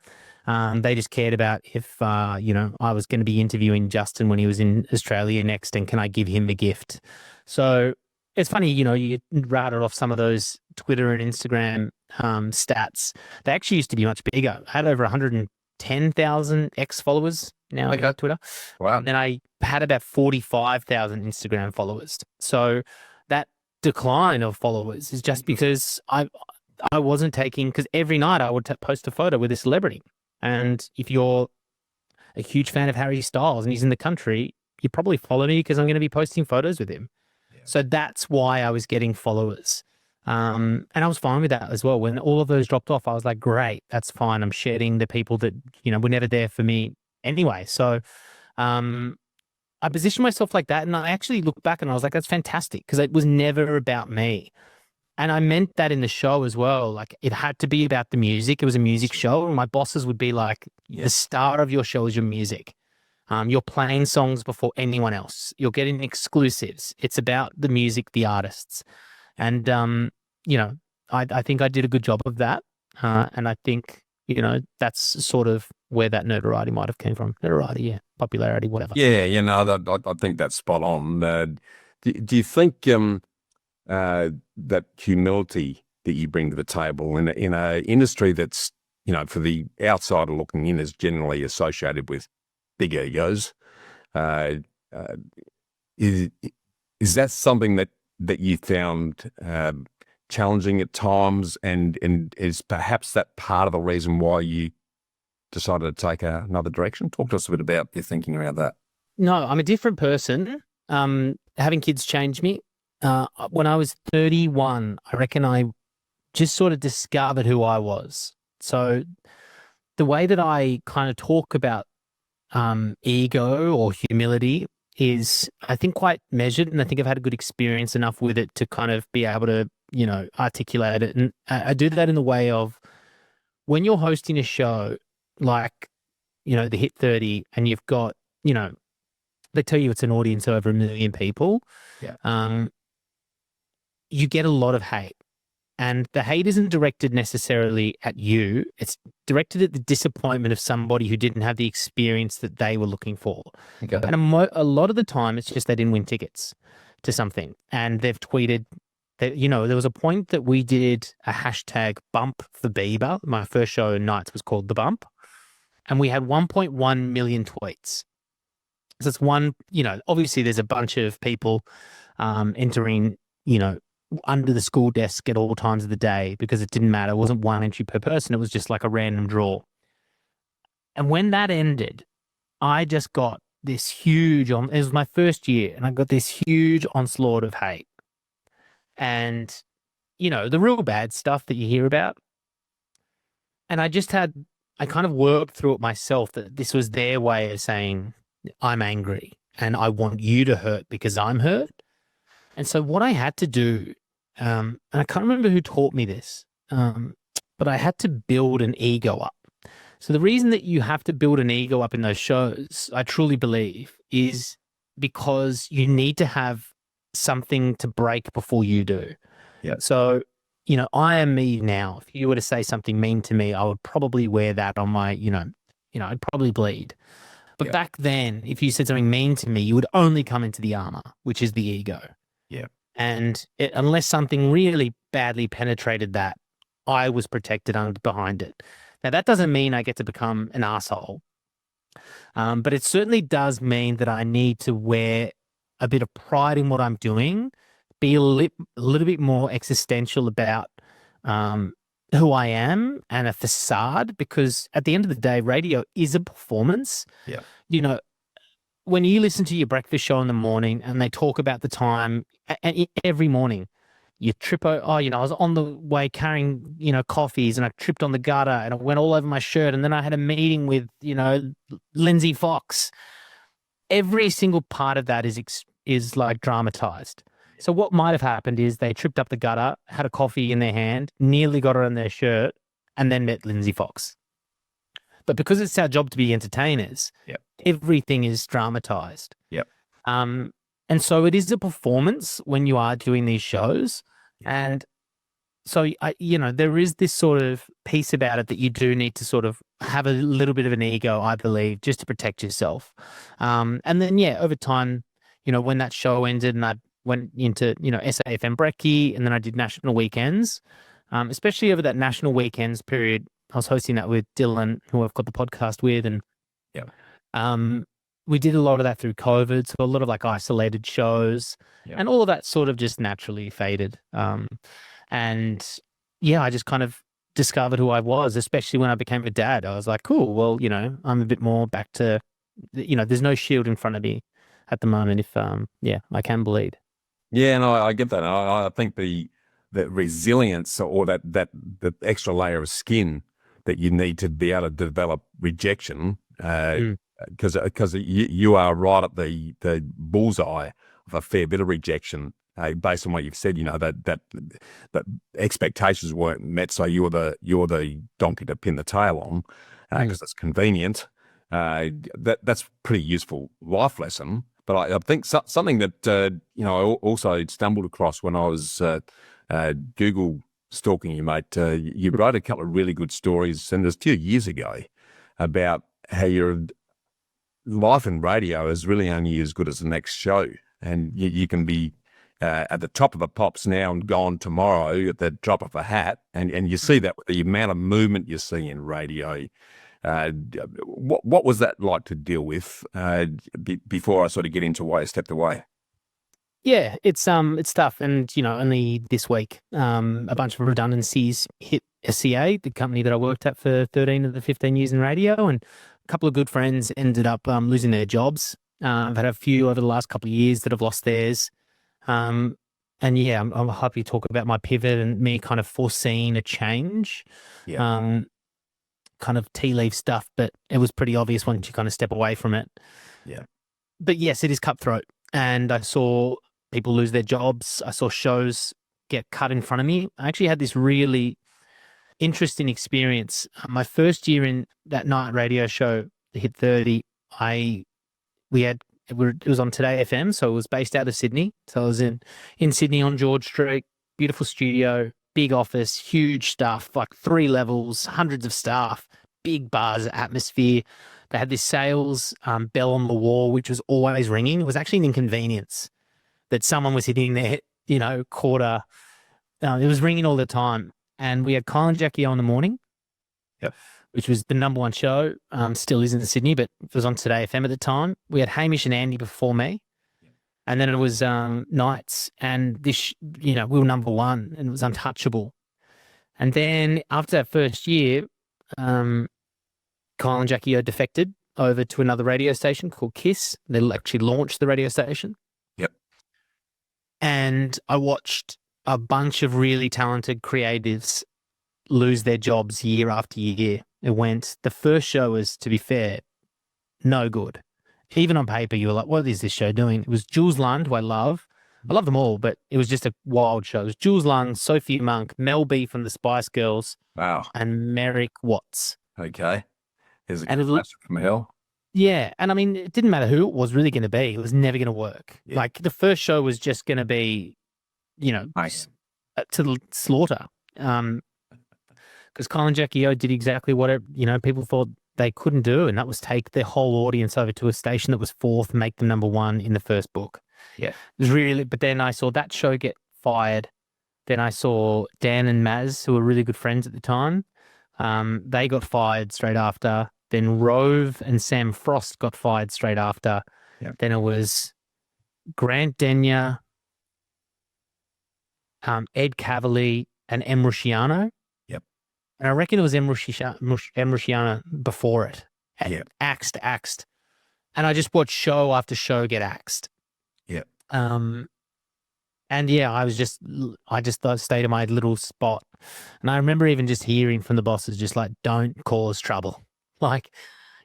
They just cared about if, I was going to be interviewing Justin when he was in Australia next, and can I give him a gift? So it's funny, you rattled off some of those Twitter and Instagram stats. They actually used to be much bigger. I had over 110,000 ex-followers now on Twitter. Wow. And then I had about 45,000 Instagram followers. So that decline of followers is just because I wasn't taking, because every night I would post a photo with a celebrity. And if you're a huge fan of Harry Styles and he's in the country, you probably follow me because I'm going to be posting photos with him. Yeah. So that's why I was getting followers. And I was fine with that as well. When all of those dropped off, I was like, great, that's fine. I'm shedding the people that, were never there for me anyway. So I positioned myself like that. And I actually looked back and I was like, that's fantastic, because it was never about me. And I meant that in the show as well. Like, it had to be about the music. It was a music show. And my bosses would be like, the star of your show is your music. You're playing songs before anyone else. You're getting exclusives. It's about the music, the artists. And, I think I did a good job of that. And I think, that's sort of where that notoriety might have came from. Notoriety, yeah. Popularity, whatever. Yeah, I think that's spot on. Do you think that humility that you bring to the table in a industry that's, for the outsider looking in, is generally associated with big egos, is that something that you found challenging at times, and is perhaps that part of the reason why you decided to take another direction? Talk to us a bit about your thinking around that. No, I'm a different person. Having kids changed me. When I was 31, I reckon I just sort of discovered who I was. So the way that I kind of talk about ego or humility is, I think, quite measured, and I think I've had a good experience enough with it to kind of be able to, articulate it. And I do that in the way of, when you're hosting a show like, the Hit 30, and you've got, they tell you it's an audience of over 1 million people. Yeah. You get a lot of hate. And the hate isn't directed necessarily at you. It's directed at the disappointment of somebody who didn't have the experience that they were looking for. Okay. And a lot of the time, it's just they didn't win tickets to something. And they've tweeted that, there was a point that we did a hashtag bump for Bieber. My first show in Nights was called The Bump. And we had 1.1 million tweets. So it's one, obviously there's a bunch of people entering, under the school desk at all times of the day, because it didn't matter. It wasn't one entry per person. It was just like a random draw. And when that ended, I just got this huge, it was my first year, and I got this huge onslaught of hate. And, the real bad stuff that you hear about. And I kind of worked through it myself, that this was their way of saying, I'm angry and I want you to hurt because I'm hurt. And so what I had to do, and I can't remember who taught me this, but I had to build an ego up. So the reason that you have to build an ego up in those shows, I truly believe, is because you need to have something to break before you do. Yeah. So, I am me now. If you were to say something mean to me, I would probably wear that on my, I'd probably bleed. But back then, if you said something mean to me, you would only come into the armor, which is the ego. Yeah. And unless something really badly penetrated that, I was protected behind it. Now, that doesn't mean I get to become an asshole. But it certainly does mean that I need to wear a bit of pride in what I'm doing, be a little bit more existential about who I am and a facade, because at the end of the day, radio is a performance. Yeah. You know, when you listen to your breakfast show in the morning and they talk about the time, and every morning you trip, I was on the way carrying, coffees, and I tripped on the gutter and it went all over my shirt. And then I had a meeting with, Lindsay Fox. Every single part of that is like dramatized. So what might have happened is they tripped up the gutter, had a coffee in their hand, nearly got it on their shirt, and then met Lindsay Fox. But because it's our job to be entertainers, everything is dramatized. Yep. And so it is a performance when you are doing these shows. And so, there is this sort of piece about it that you do need to sort of have a little bit of an ego, I believe, just to protect yourself. And then, over time, when that show ended and I went into, SAFM Brekkie, and then I did national weekends, especially over that national weekends period. I was hosting that with Dylan, who I've got the podcast with, and we did a lot of that through COVID, so a lot of like isolated shows, and all of that sort of just naturally faded. And I just kind of discovered who I was, especially when I became a dad. I was like, cool, well, I'm a bit more back to, there's no shield in front of me at the moment if, I can bleed. Yeah, and I get that. I think the resilience or that the extra layer of skin that you need to be able to develop rejection, because you are right at the bullseye of a fair bit of rejection, based on what you've said. That expectations weren't met, so you're the donkey to pin the tail on, because it's convenient. That's pretty useful life lesson. But I think something that I also stumbled across when I was Google stalking you, mate. You wrote a couple of really good stories, and it was 2 years ago, about how your life in radio is really only as good as the next show, and you can be at the top of the pops now and gone tomorrow at the drop of a hat, and you see that with the amount of movement you see in radio. What was that like to deal with before I sort of get into why I stepped away? Yeah, it's tough, and only this week, a bunch of redundancies hit SCA, the company that I worked at for 13 of the 15 years in radio, and a couple of good friends ended up losing their jobs. I've had a few over the last couple of years that have lost theirs, and I'm happy to talk about my pivot and me kind of foreseeing a change. Kind of tea leaf stuff, but it was pretty obvious once you kind of step away from it. Yeah. But yes, it is cutthroat. And I saw people lose their jobs. I saw shows get cut in front of me. I actually had this really interesting experience. My first year in that night radio show, the Hit 30, it was on Today FM, so it was based out of Sydney. So I was in Sydney on George Street, beautiful studio, big office, huge stuff, like 3 levels, hundreds of staff, big buzz, atmosphere. They had this sales bell on the wall, which was always ringing. It was actually an inconvenience that someone was hitting their, quarter. It was ringing all the time. And we had Kyle and Jackie on in the morning, which was the number 1 show, still is in Sydney, but it was on Today FM at the time. We had Hamish and Andy before me. And then it was nights, and this, we were number 1, and it was untouchable. And then after that first year, Kyle and Jackie defected over to another radio station called KISS. They actually launched the radio station. Yep. And I watched a bunch of really talented creatives lose their jobs year after year. The first show was, to be fair, no good. Even on paper, you were like, what is this show doing? It was Jules Lund, who I love. I love them all, but it was just a wild show. It was Jules Lund, Sophie Monk, Mel B from the Spice Girls, and Merrick Watts. Okay. Here's a classic from hell. Yeah, and I mean, it didn't matter who it was really going to be. It was never going to work. Yeah. Like, the first show was just going to be, to the slaughter. Because Kyle and Jackie O did exactly what people thought they couldn't do, and that was take their whole audience over to a station that was fourth, make them number one in the first book. Yeah. It was really, but then I saw that show get fired. Then I saw Dan and Maz, who were really good friends at the time. They got fired straight after. Then Rove and Sam Frost got fired straight after. Yeah. Then it was Grant Denyer, Ed Cavalier, and Em Rusciano. Yep. And I reckon it was Em Rusciano before it. Yeah. Axed. And I just watched show after show get axed. Yeah. And yeah, I just stayed in my little spot. And I remember even just hearing from the bosses, just like, don't cause trouble. Like,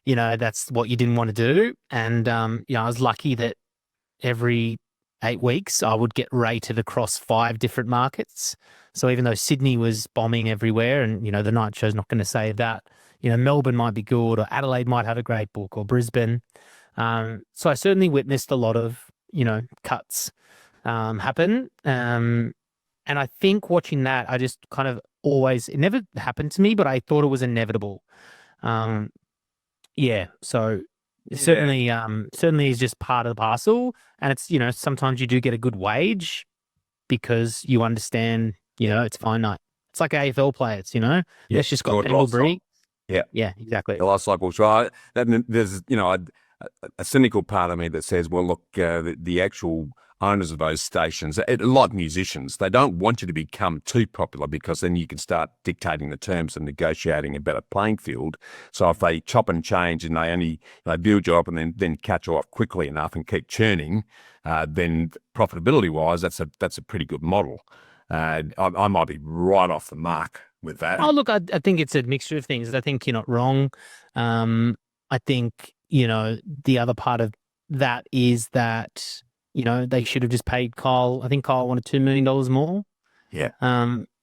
that's what you didn't want to do. And, I was lucky that every 8 weeks I would get rated across 5 different markets. So even though Sydney was bombing everywhere and, the night show's not going to say that, Melbourne might be good, or Adelaide might have a great book, or Brisbane. So I certainly witnessed a lot of, cuts happen. And I think watching that, I just kind of always, it never happened to me, but I thought it was inevitable. So certainly is just part of the parcel. And it's, sometimes you do get a good wage because you understand, it's finite. It's like AFL players, It's just got pedigree. Yeah, exactly. The life cycle's right. Then there's, a cynical part of me that says, well, look, the actual owners of those stations, like musicians, they don't want you to become too popular, because then you can start dictating the terms and negotiating a better playing field. So if they chop and change and they build you up and then catch you off quickly enough and keep churning, then profitability wise, that's a pretty good model. I might be right off the mark with that. Oh, look, I think it's a mixture of things. I think you're not wrong. I think, the other part of that is that, they should have just paid Kyle. I think Kyle wanted $2 million more. Yeah.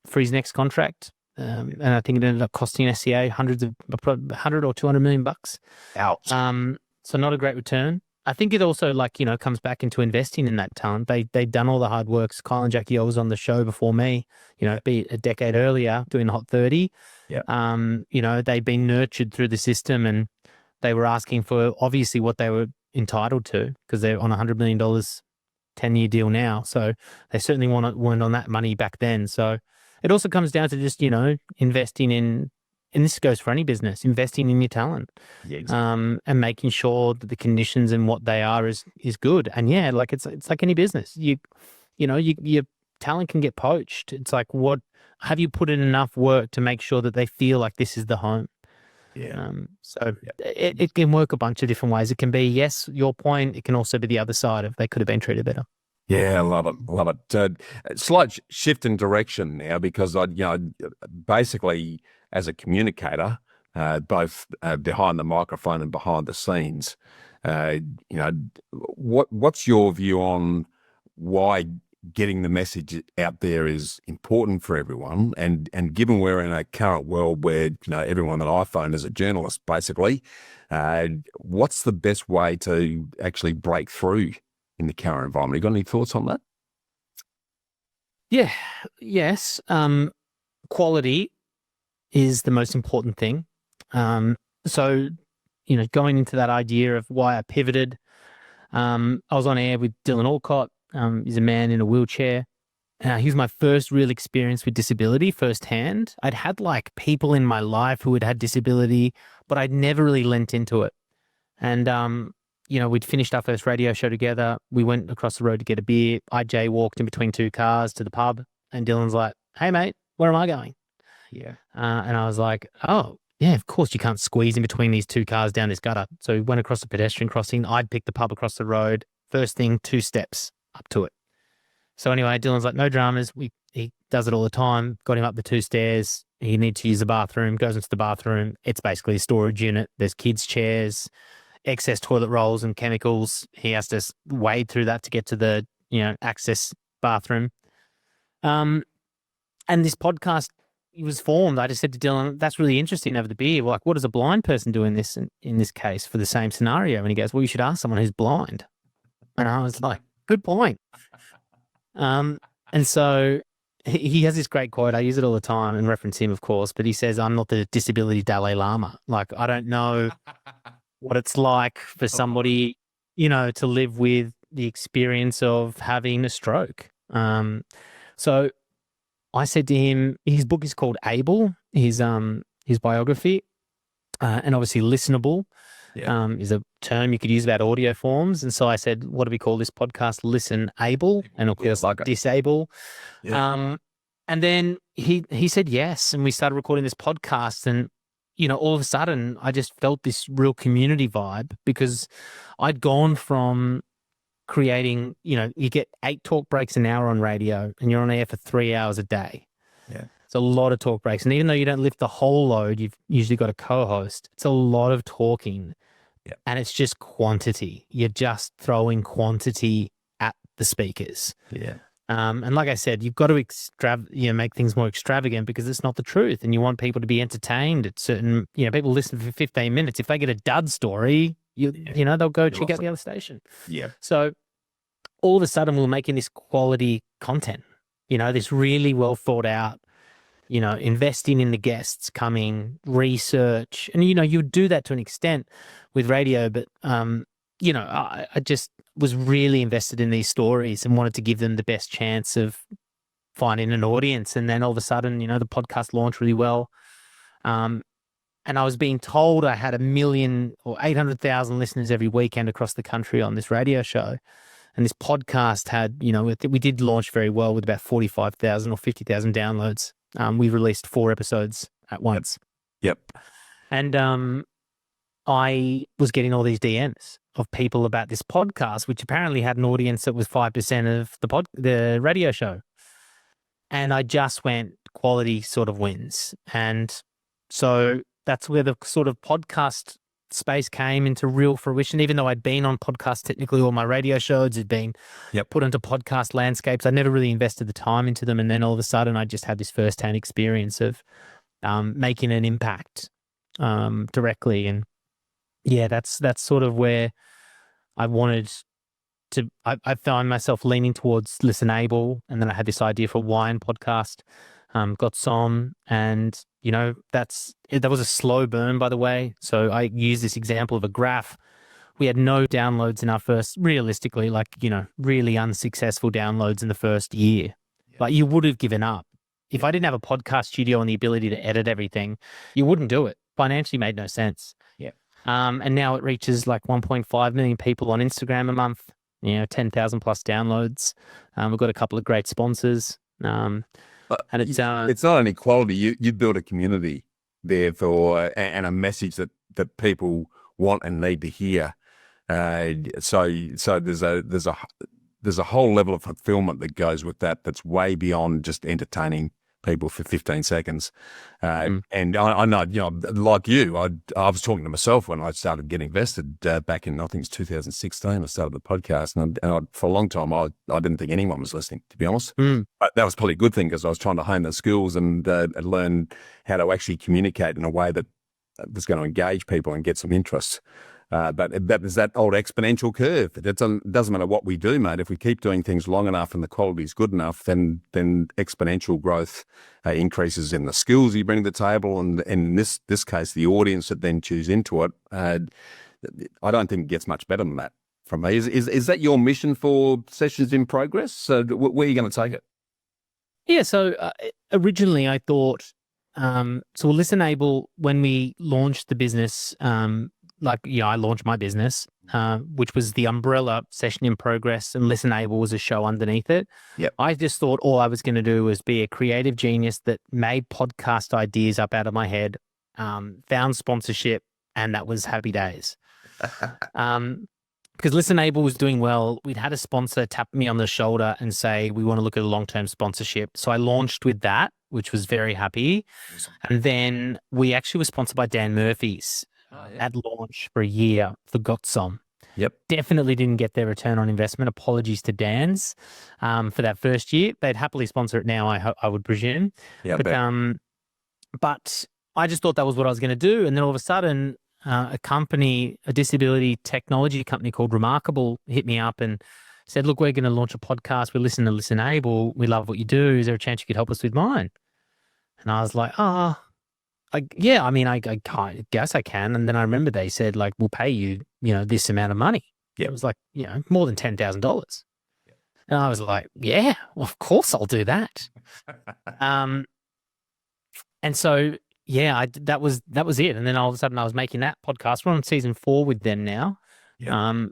For his next contract. And I think it ended up costing SCA $100 or $200 million bucks. Ouch. So not a great return. I think it also comes back into investing in that talent. They'd done all the hard work. Kyle and Jackie O was on the show before me, be a decade earlier doing the Hot 30. Yeah. They'd been nurtured through the system, and they were asking for obviously what they were entitled to, because they're on $100 million 10-year deal now. So they certainly weren't on that money back then. So it also comes down to just, investing in, and this goes for any business, investing in your talent. Yeah, exactly. And making sure that the conditions and what they are is good. And yeah, like it's like any business. Your talent can get poached. It's like, what have you put in enough work to make sure that they feel like this is the home? Yeah. It can work a bunch of different ways. It can be, yes, your point. It can also be the other side of they could have been treated better. Yeah, I love it. Slight shift in direction now, because basically as a communicator, both behind the microphone and behind the scenes, what's your view on why getting the message out there is important for everyone? And given we're in a current world where everyone an iPhone is a journalist, basically, what's the best way to actually break through in the current environment? You got any thoughts on that? Yeah. Yes. Quality is the most important thing. So, going into that idea of why I pivoted, I was on air with Dylan Alcott. He's a man in a wheelchair. He was my first real experience with disability firsthand. I'd had people in my life who had had disability, but I'd never really lent into it. And, we'd finished our first radio show together. We went across the road to get a beer. I jaywalked in between 2 cars to the pub, and Dylan's like, "Hey mate, where am I going?" Yeah. And I was like, "Oh, yeah, of course you can't squeeze in between these 2 cars down this gutter." So we went across the pedestrian crossing. I'd picked the pub across the road. First thing, 2 steps up to it. So anyway, Dylan's like, "No dramas." He does it all the time. Got him up the 2 stairs. He needs to use the bathroom, goes into the bathroom. It's basically a storage unit. There's kids' chairs, excess toilet rolls and chemicals. He has to wade through that to get to the, access bathroom. And this podcast, it was formed. I just said to Dylan, "That's really interesting over the beer. Like, what does a blind person do in this case for the same scenario?" And he goes, "Well, you should ask someone who's blind." And I was like, "Good point." And so he has this great quote. I use it all the time and reference him, of course, but he says, I'm not the disability Dalai Lama. Like, I don't know what it's like for somebody, to live with the experience of having a stroke. So I said to him, his book is called Able, his biography, and obviously listenable. Is a term you could use about audio forms. And so I said, what do we call this podcast? Listen Able, and of course disable. And then he said yes, and we started recording this podcast, and all of a sudden I just felt this real community vibe, because I'd gone from creating, you get 8 talk breaks an hour on radio, and you're on air for 3 hours a day. Yeah. It's a lot of talk breaks. And even though you don't lift the whole load, you've usually got a co-host. It's a lot of talking. Yeah. And it's just quantity. You're just throwing quantity at the speakers. Yeah. And like I said, you've got to make things more extravagant, because it's not the truth. And you want people to be entertained at certain, people listen for 15 minutes. If they get a dud story, they'll go check out the other station. Yeah. So all of a sudden we're making this quality content, this really well thought out, investing in the guests coming, research. And, you do that to an extent with radio, but, I just was really invested in these stories and wanted to give them the best chance of finding an audience. And then all of a sudden, the podcast launched really well. And I was being told I had 1 million or 800,000 listeners every weekend across the country on this radio show. And this podcast had, we did launch very well with about 45,000 or 50,000 downloads. We released 4 episodes at once. Yep. And I was getting all these DMs of people about this podcast, which apparently had an audience that was 5% of the radio show. And I just went, quality sort of wins. And so that's where the sort of podcast space came into real fruition. Even though I'd been on podcasts, technically all my radio shows had been put into podcast landscapes, I never really invested the time into them. And then all of a sudden I just had this firsthand experience of making an impact directly. And yeah, that's sort of where I wanted to, I found myself leaning towards Listenable. And then I had this idea for a wine podcast, got some, and that was a slow burn, by the way. So I used this example of a graph. We had no downloads in our first, realistically, really unsuccessful downloads in the first year. Like, you would have given up. If I didn't have a podcast studio and the ability to edit everything, you wouldn't do it. Financially made no sense. Yeah. And now it reaches like 1.5 million people on Instagram a month, 10,000 plus downloads. We've got a couple of great sponsors. And it's not only quality. You build a community there and a message that people want and need to hear. So there's a whole level of fulfillment that goes with that. That's way beyond just entertaining people for 15 seconds. And I know, like you, I was talking to myself when I started getting invested back in, I think it's 2016, I started the podcast. And for a long time, I didn't think anyone was listening, to be honest. But that was probably a good thing, because I was trying to hone the skills and learn how to actually communicate in a way that was going to engage people and get some interest. But there's that old exponential curve. It doesn't matter what we do, mate. If we keep doing things long enough and the quality is good enough, then exponential growth increases in the skills you bring to the table, and in this case, the audience that then choose into it. I don't think it gets much better than that from me. Is that your mission for Sessions in Progress? So where are you going to take it? Yeah. So originally I thought, Listenable, when we launched the business, I launched my business, which was the umbrella Session in Progress, and Listenable was a show underneath it. Yep. I just thought all I was going to do was be a creative genius that made podcast ideas up out of my head, found sponsorship, and that was happy days. Because Listenable was doing well. We'd had a sponsor tap me on the shoulder and say, we want to look at a long-term sponsorship. So I launched with that, which was very happy. And then we actually were sponsored by Dan Murphy's. At launch for a year, forgot some. Yep. Definitely didn't get their return on investment. Apologies to Dan's for that first year. They'd happily sponsor it now, I would presume. Yeah, but I just thought that was what I was going to do. And then all of a sudden, a disability technology company called Remarkable hit me up and said, look, we're going to launch a podcast. We listen to Listen Able. We love what you do. Is there a chance you could help us with mine? And I was like, yeah, I mean, I guess I can. And then I remember they said, like, we'll pay you, this amount of money. Yeah. It was like, more than $10,000. Yeah. And I was like, yeah, well, of course I'll do that. And so, yeah, that was it. And then all of a sudden I was making that podcast. We're on season 4 with them now. Yeah.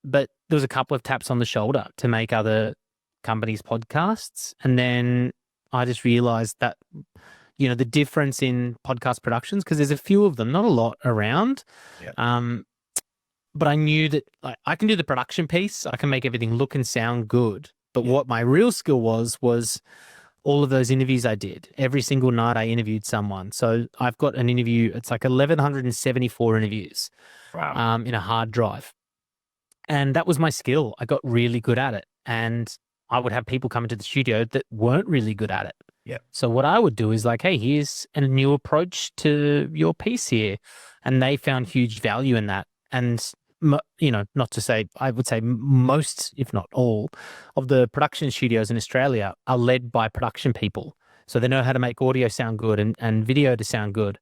But there was a couple of taps on the shoulder to make other companies' podcasts. And then I just realized that, the difference in podcast productions, because there's a few of them, not a lot around. Yeah. But I knew that I can do the production piece. I can make everything look and sound good. But what my real skill was all of those interviews I did. Every single night I interviewed someone. So I've got an interview. It's like 1,174 interviews. Wow. In a hard drive. And that was my skill. I got really good at it. And I would have people come into the studio that weren't really good at it. Yeah. So what I would do is like, hey, here's a new approach to your piece here. And they found huge value in that. And, not to say, I would say most, if not all, of the production studios in Australia are led by production people. So they know how to make audio sound good and video to sound good.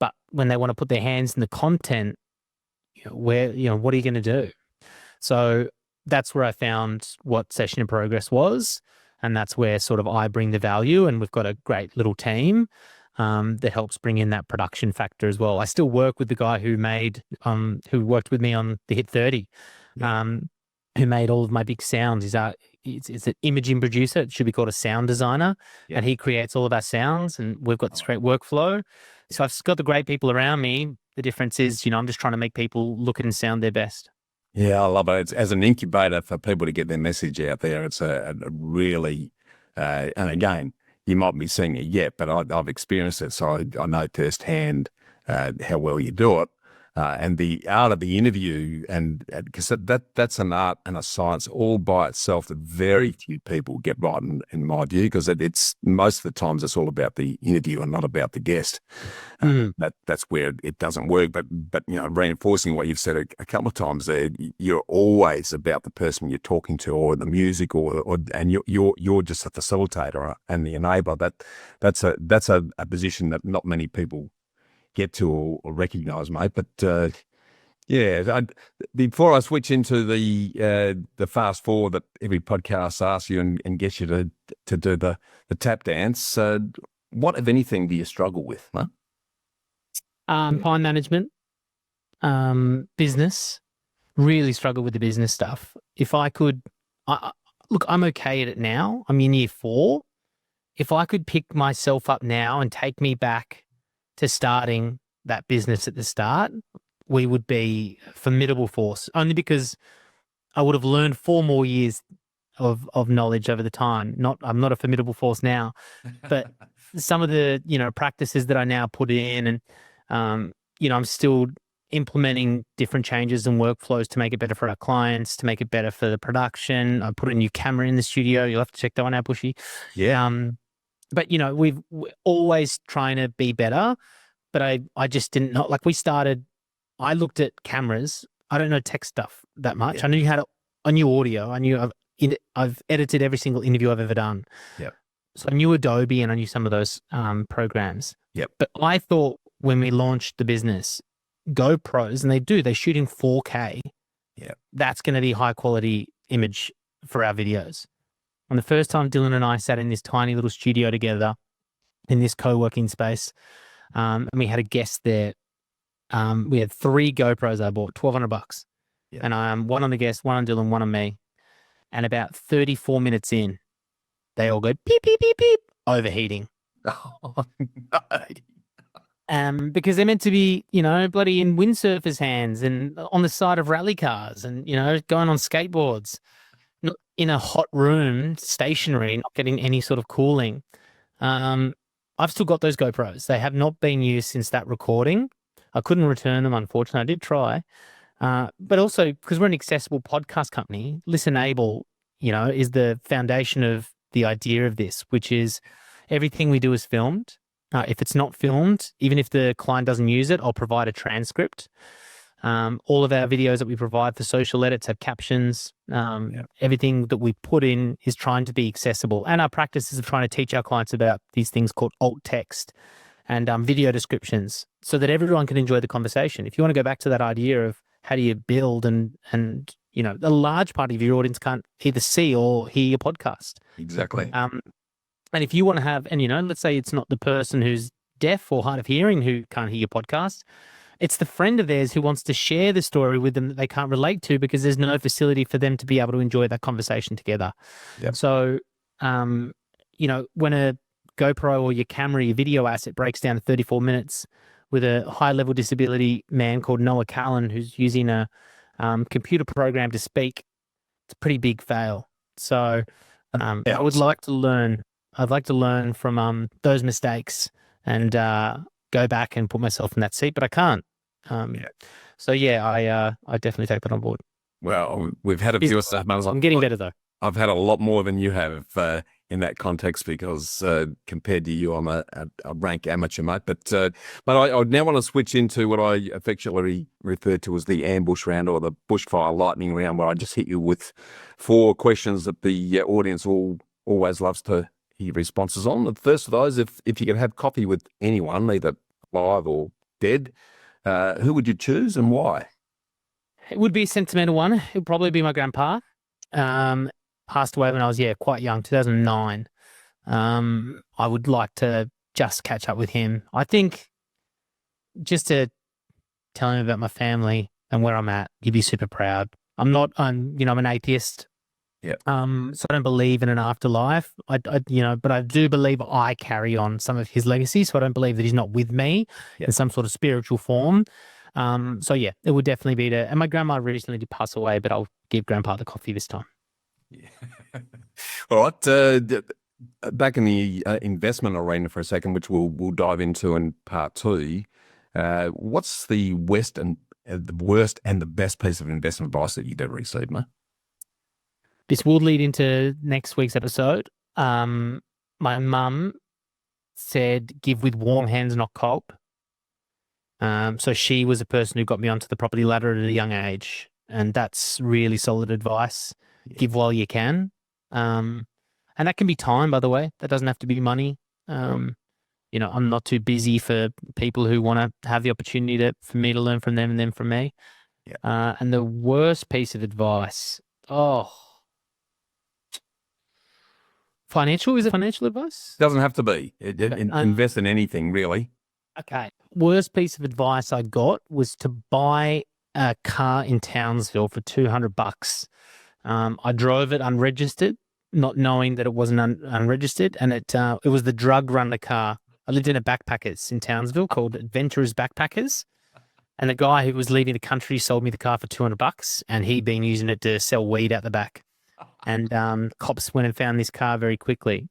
But when they want to put their hands in the content, what are you going to do? So that's where I found what Session in Progress was. And that's where sort of I bring the value. And we've got a great little team that helps bring in that production factor as well. I still work with the guy who who worked with me on the Hit 30, who made all of my big sounds. It's an imaging producer. It should be called a sound designer. Yeah. And he creates all of our sounds. And we've got this great workflow. So I've got the great people around me. The difference is, I'm just trying to make people look and sound their best. Yeah, I love it. It's, as an incubator for people to get their message out there, it's a really, and again, you might be seeing it yet, but I've experienced it, so I know firsthand how well you do it. And the art of the interview, and because that's an art and a science all by itself that very few people get right in my view, because it's most of the times it's all about the interview and not about the guest. That's where it doesn't work. But reinforcing what you've said a couple of times there, you're always about the person you're talking to, or the music, and you're just a facilitator and the enabler. That's a position that not many people get to or recognize, mate. But before I switch into the fast forward that every podcast asks you and gets you to do the tap dance, what, if anything, do you struggle with? Huh? Time management, business. Really struggle with the business stuff. If I could, look, I'm okay at it now. I'm in year 4. If I could pick myself up now and take me back to starting that business at the start, we would be a formidable force, only because I would have learned 4 more years of knowledge over the time. I'm not a formidable force now, but some of the, practices that I now put in, and, I'm still implementing different changes and workflows to make it better for our clients, to make it better for the production. I put a new camera in the studio. You'll have to check that one out, Bushy. Yeah. But, we're always trying to be better, but I just didn't know, like I looked at cameras. I don't know tech stuff that much. Yeah. I knew audio. I knew I've edited every single interview I've ever done. Yeah. So I knew Adobe and I knew some of those programs. Yep. But I thought when we launched the business, GoPros, and they shoot in 4K. Yeah. That's going to be high quality image for our videos. And the first time Dylan and I sat in this tiny little studio together in this co-working space, and we had a guest there. We had 3 GoPros I bought, $1,200. Yeah. And one on the guest, one on Dylan, one on me. And about 34 minutes in, they all go beep, beep, beep, beep, overheating. Oh, no. Because they're meant to be, bloody in windsurfers' hands and on the side of rally cars and, going on skateboards. Not in a hot room, stationary, not getting any sort of cooling. I've still got those GoPros. They have not been used since that recording. I couldn't return them, unfortunately. I did try. But also, because we're an accessible podcast company, Listen Able, is the foundation of the idea of this, which is everything we do is filmed. If it's not filmed, even if the client doesn't use it, I'll provide a transcript. All of our videos that we provide for social edits have captions. Everything that we put in is trying to be accessible. And our practices of trying to teach our clients about these things called alt text and video descriptions so that everyone can enjoy the conversation. If you want to go back to that idea of how do you build and you know, a large part of your audience can't either see or hear your podcast. Exactly. And if you want to have, and you know, let's say it's not the person who's deaf or hard of hearing who can't hear your podcast, it's the friend of theirs who wants to share the story with them that they can't relate to because there's no facility for them to be able to enjoy that conversation together. Yep. So, you know, when a GoPro or your camera, your video asset breaks down to 34 minutes with a high-level disability man called Noah Callan who's using a computer program to speak, it's a pretty big fail. So I would like to learn. I'd like to learn from those mistakes and go back and put myself in that seat, but I can't. So yeah, I definitely take that on board. Well, we've had a few stuff. I'm getting better though. I've had a lot more than you have in that context because compared to you, I'm a rank amateur, mate. But I now want to switch into what I affectionately refer to as the ambush round or the bushfire lightning round, where I just hit you with 4 questions that the audience always loves to hear responses on. The first of those, if you could have coffee with anyone, either alive or dead, who would you choose and why? It would be a sentimental one. It would probably be my grandpa. Passed away when I was, quite young, 2009. I would like to just catch up with him. I think just to tell him about my family and where I'm at, he'd be super proud. I'm an atheist. Yeah. So I don't believe in an afterlife. But I do believe I carry on some of his legacy. So I don't believe that he's not with me in some sort of spiritual form. It would definitely be and my grandma recently did pass away, but I'll give grandpa the coffee this time. Yeah. All right. Back in the investment arena for a second, which we'll dive into in part 2. What's the worst and the best piece of investment advice that you've ever received, mate? This will lead into next week's episode. My mum said, give with warm hands, not cold. So she was a person who got me onto the property ladder at a young age. And that's really solid advice. Yeah. Give while you can. And that can be time, by the way. That doesn't have to be money. I'm not too busy for people who want to have the opportunity for me to learn from them and them from me. Yeah. And the worst piece of advice, financial? Is it financial advice? Doesn't have to be. Invest in anything, really. Okay. Worst piece of advice I got was to buy a car in Townsville for $200. I drove it unregistered, not knowing that it wasn't unregistered, and it was the drug runner car. I lived in a backpackers in Townsville called Adventurers Backpackers, and the guy who was leaving the country sold me the car for $200, and he'd been using it to sell weed out the back. And cops went and found this car very quickly.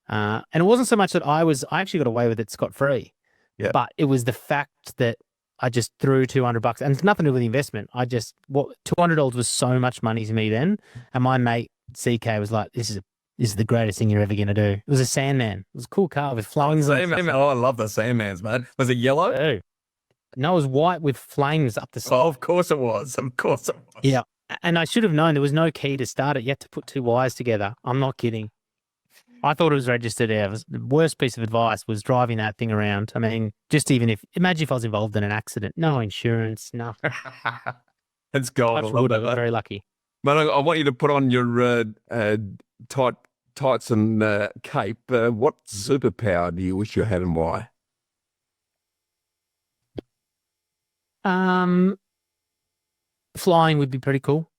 And it wasn't so much that I actually got away with it scot-free. Yeah. But it was the fact that I just threw $200, and it's nothing to do with the investment. $200 was so much money to me then. And my mate CK was like, "This is the greatest thing you're ever gonna do." It was a Sandman. It was a cool car with flames. Oh, I love the Sandmans, man. Was it yellow? Oh. No, it was white with flames up the side. Oh, of course it was. Yeah, and I should have known there was no key to start it. You had to put 2 wires together. I'm not kidding. I thought it was registered. The worst piece of advice was driving that thing around. I mean, imagine if I was involved in an accident. No insurance, no. It's gold. I love that. Very lucky. But I want you to put on your tights and cape. What superpower do you wish you had and why? Flying would be pretty cool.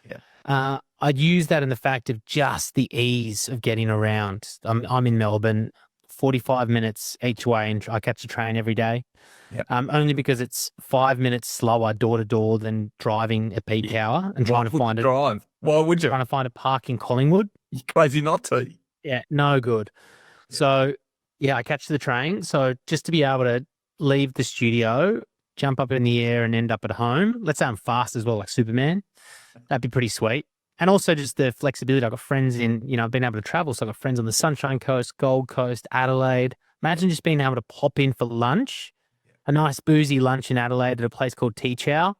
Yeah. I'd use that in the fact of just the ease of getting around. I'm in Melbourne, 45 minutes each way, and I catch a train every day. Yep. Only because it's 5 minutes slower door to door than driving at peak hour and trying to find drive. Why would you? Trying to find a park in Collingwood. You're crazy not to. Yeah, no good. Yeah. So I catch the train. So just to be able to leave the studio, jump up in the air and end up at home. Let's say I'm fast as well, like Superman. That'd be pretty sweet. And also just the flexibility. I've got friends I've been able to travel. So I've got friends on the Sunshine Coast, Gold Coast, Adelaide. Imagine just being able to pop in for lunch a nice boozy lunch in Adelaide at a place called Tea Chow,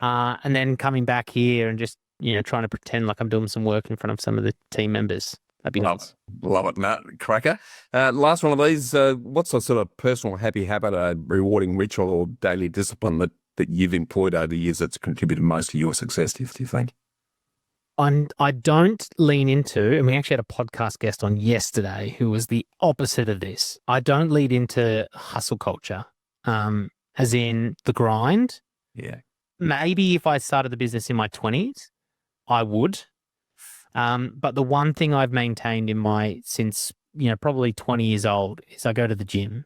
and then coming back here and just, trying to pretend like I'm doing some work in front of some of the team members. That'd be nice. Love it, Matt. Cracker. Last one of these. What's a sort of personal happy habit, a rewarding ritual or daily discipline that you've employed over the years that's contributed most to your success, do you think? I don't lean into, and we actually had a podcast guest on yesterday who was the opposite of this. I don't lead into hustle culture, as in the grind. Yeah. Maybe if I started the business in my 20s, I would. But the one thing I've maintained since probably 20 years old is I go to the gym.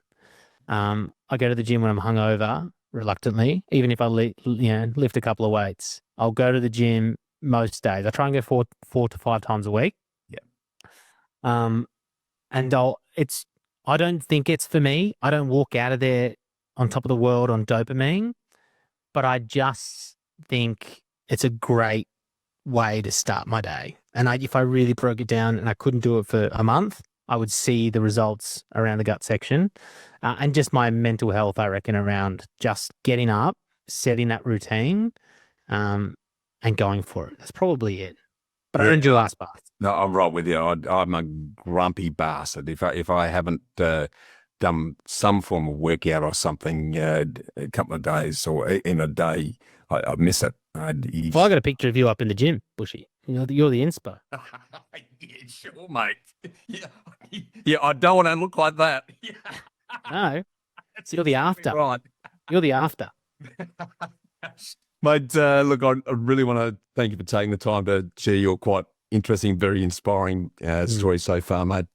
I go to the gym when I'm hungover, reluctantly, even if I lift a couple of weights. I'll go to the gym most days. I try and go 4 to 5 times a week. Yeah. And I don't think it's for me. I don't walk out of there on top of the world on dopamine, but I just think it's a great way to start my day. And if I really broke it down and I couldn't do it for a month, I would see the results around the gut section, and just my mental health, I reckon, around just getting up, setting that routine, and going for it. That's probably it. But I don't do the last part. No, I'm right with you. I'm a grumpy bastard. If I haven't done some form of workout or something a couple of days or in a day, I miss it. Well, I got a picture of you up in the gym, Bushy. You're the inspo. Yeah, sure, mate. Yeah, I don't want to look like that. No, you're the after. Right. You're the after. Mate, look, I really want to thank you for taking the time to share your quite interesting, very inspiring story so far, mate.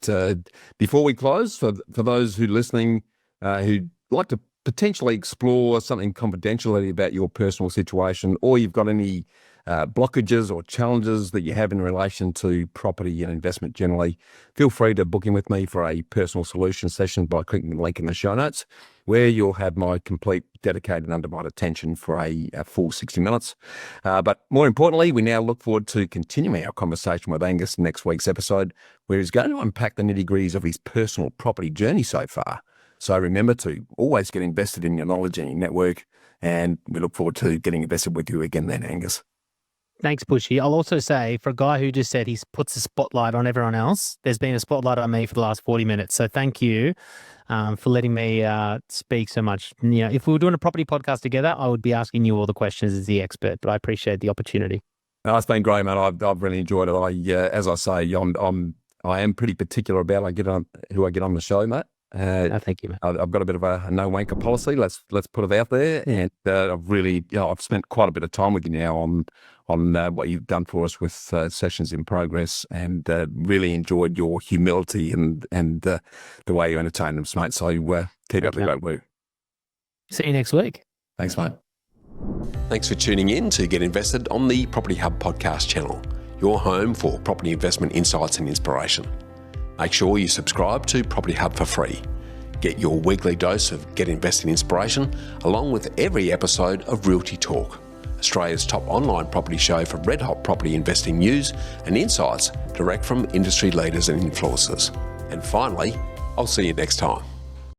Before we close, for those who are listening who'd like to potentially explore something confidentially about your personal situation, or you've got any blockages or challenges that you have in relation to property and investment generally, feel free to book in with me for a personal solution session by clicking the link in the show notes, where you'll have my complete, dedicated, undivided attention for a full 60 minutes. But more importantly, we now look forward to continuing our conversation with Angus in next week's episode, where he's going to unpack the nitty-gritties of his personal property journey so far. So remember to always get invested in your knowledge and your network, and we look forward to getting invested with you again then, Angus. Thanks, Bushy. I'll also say, for a guy who just said he puts a spotlight on everyone else, there's been a spotlight on me for the last 40 minutes. So thank you for letting me speak so much. If we were doing a property podcast together, I would be asking you all the questions as the expert, but I appreciate the opportunity. No, it's been great, mate. I've really enjoyed it. As I say, I am pretty particular about who I get on the show, mate. Thank you, mate. I've got a bit of a no wanker policy. Let's put it out there, and I've really, I've spent quite a bit of time with you now on what you've done for us with Sessions in Progress, and really enjoyed your humility and the way you entertain them, mate. So keep up the great work. See you next week. Thanks, mate. Thanks for tuning in to Get Invested on the Property Hub podcast channel, your home for property investment insights and inspiration. Make sure you subscribe to Property Hub for free. Get your weekly dose of Get Invested inspiration, along with every episode of Realty Talk, Australia's top online property show for red-hot property investing news and insights direct from industry leaders and influencers. And finally, I'll see you next time.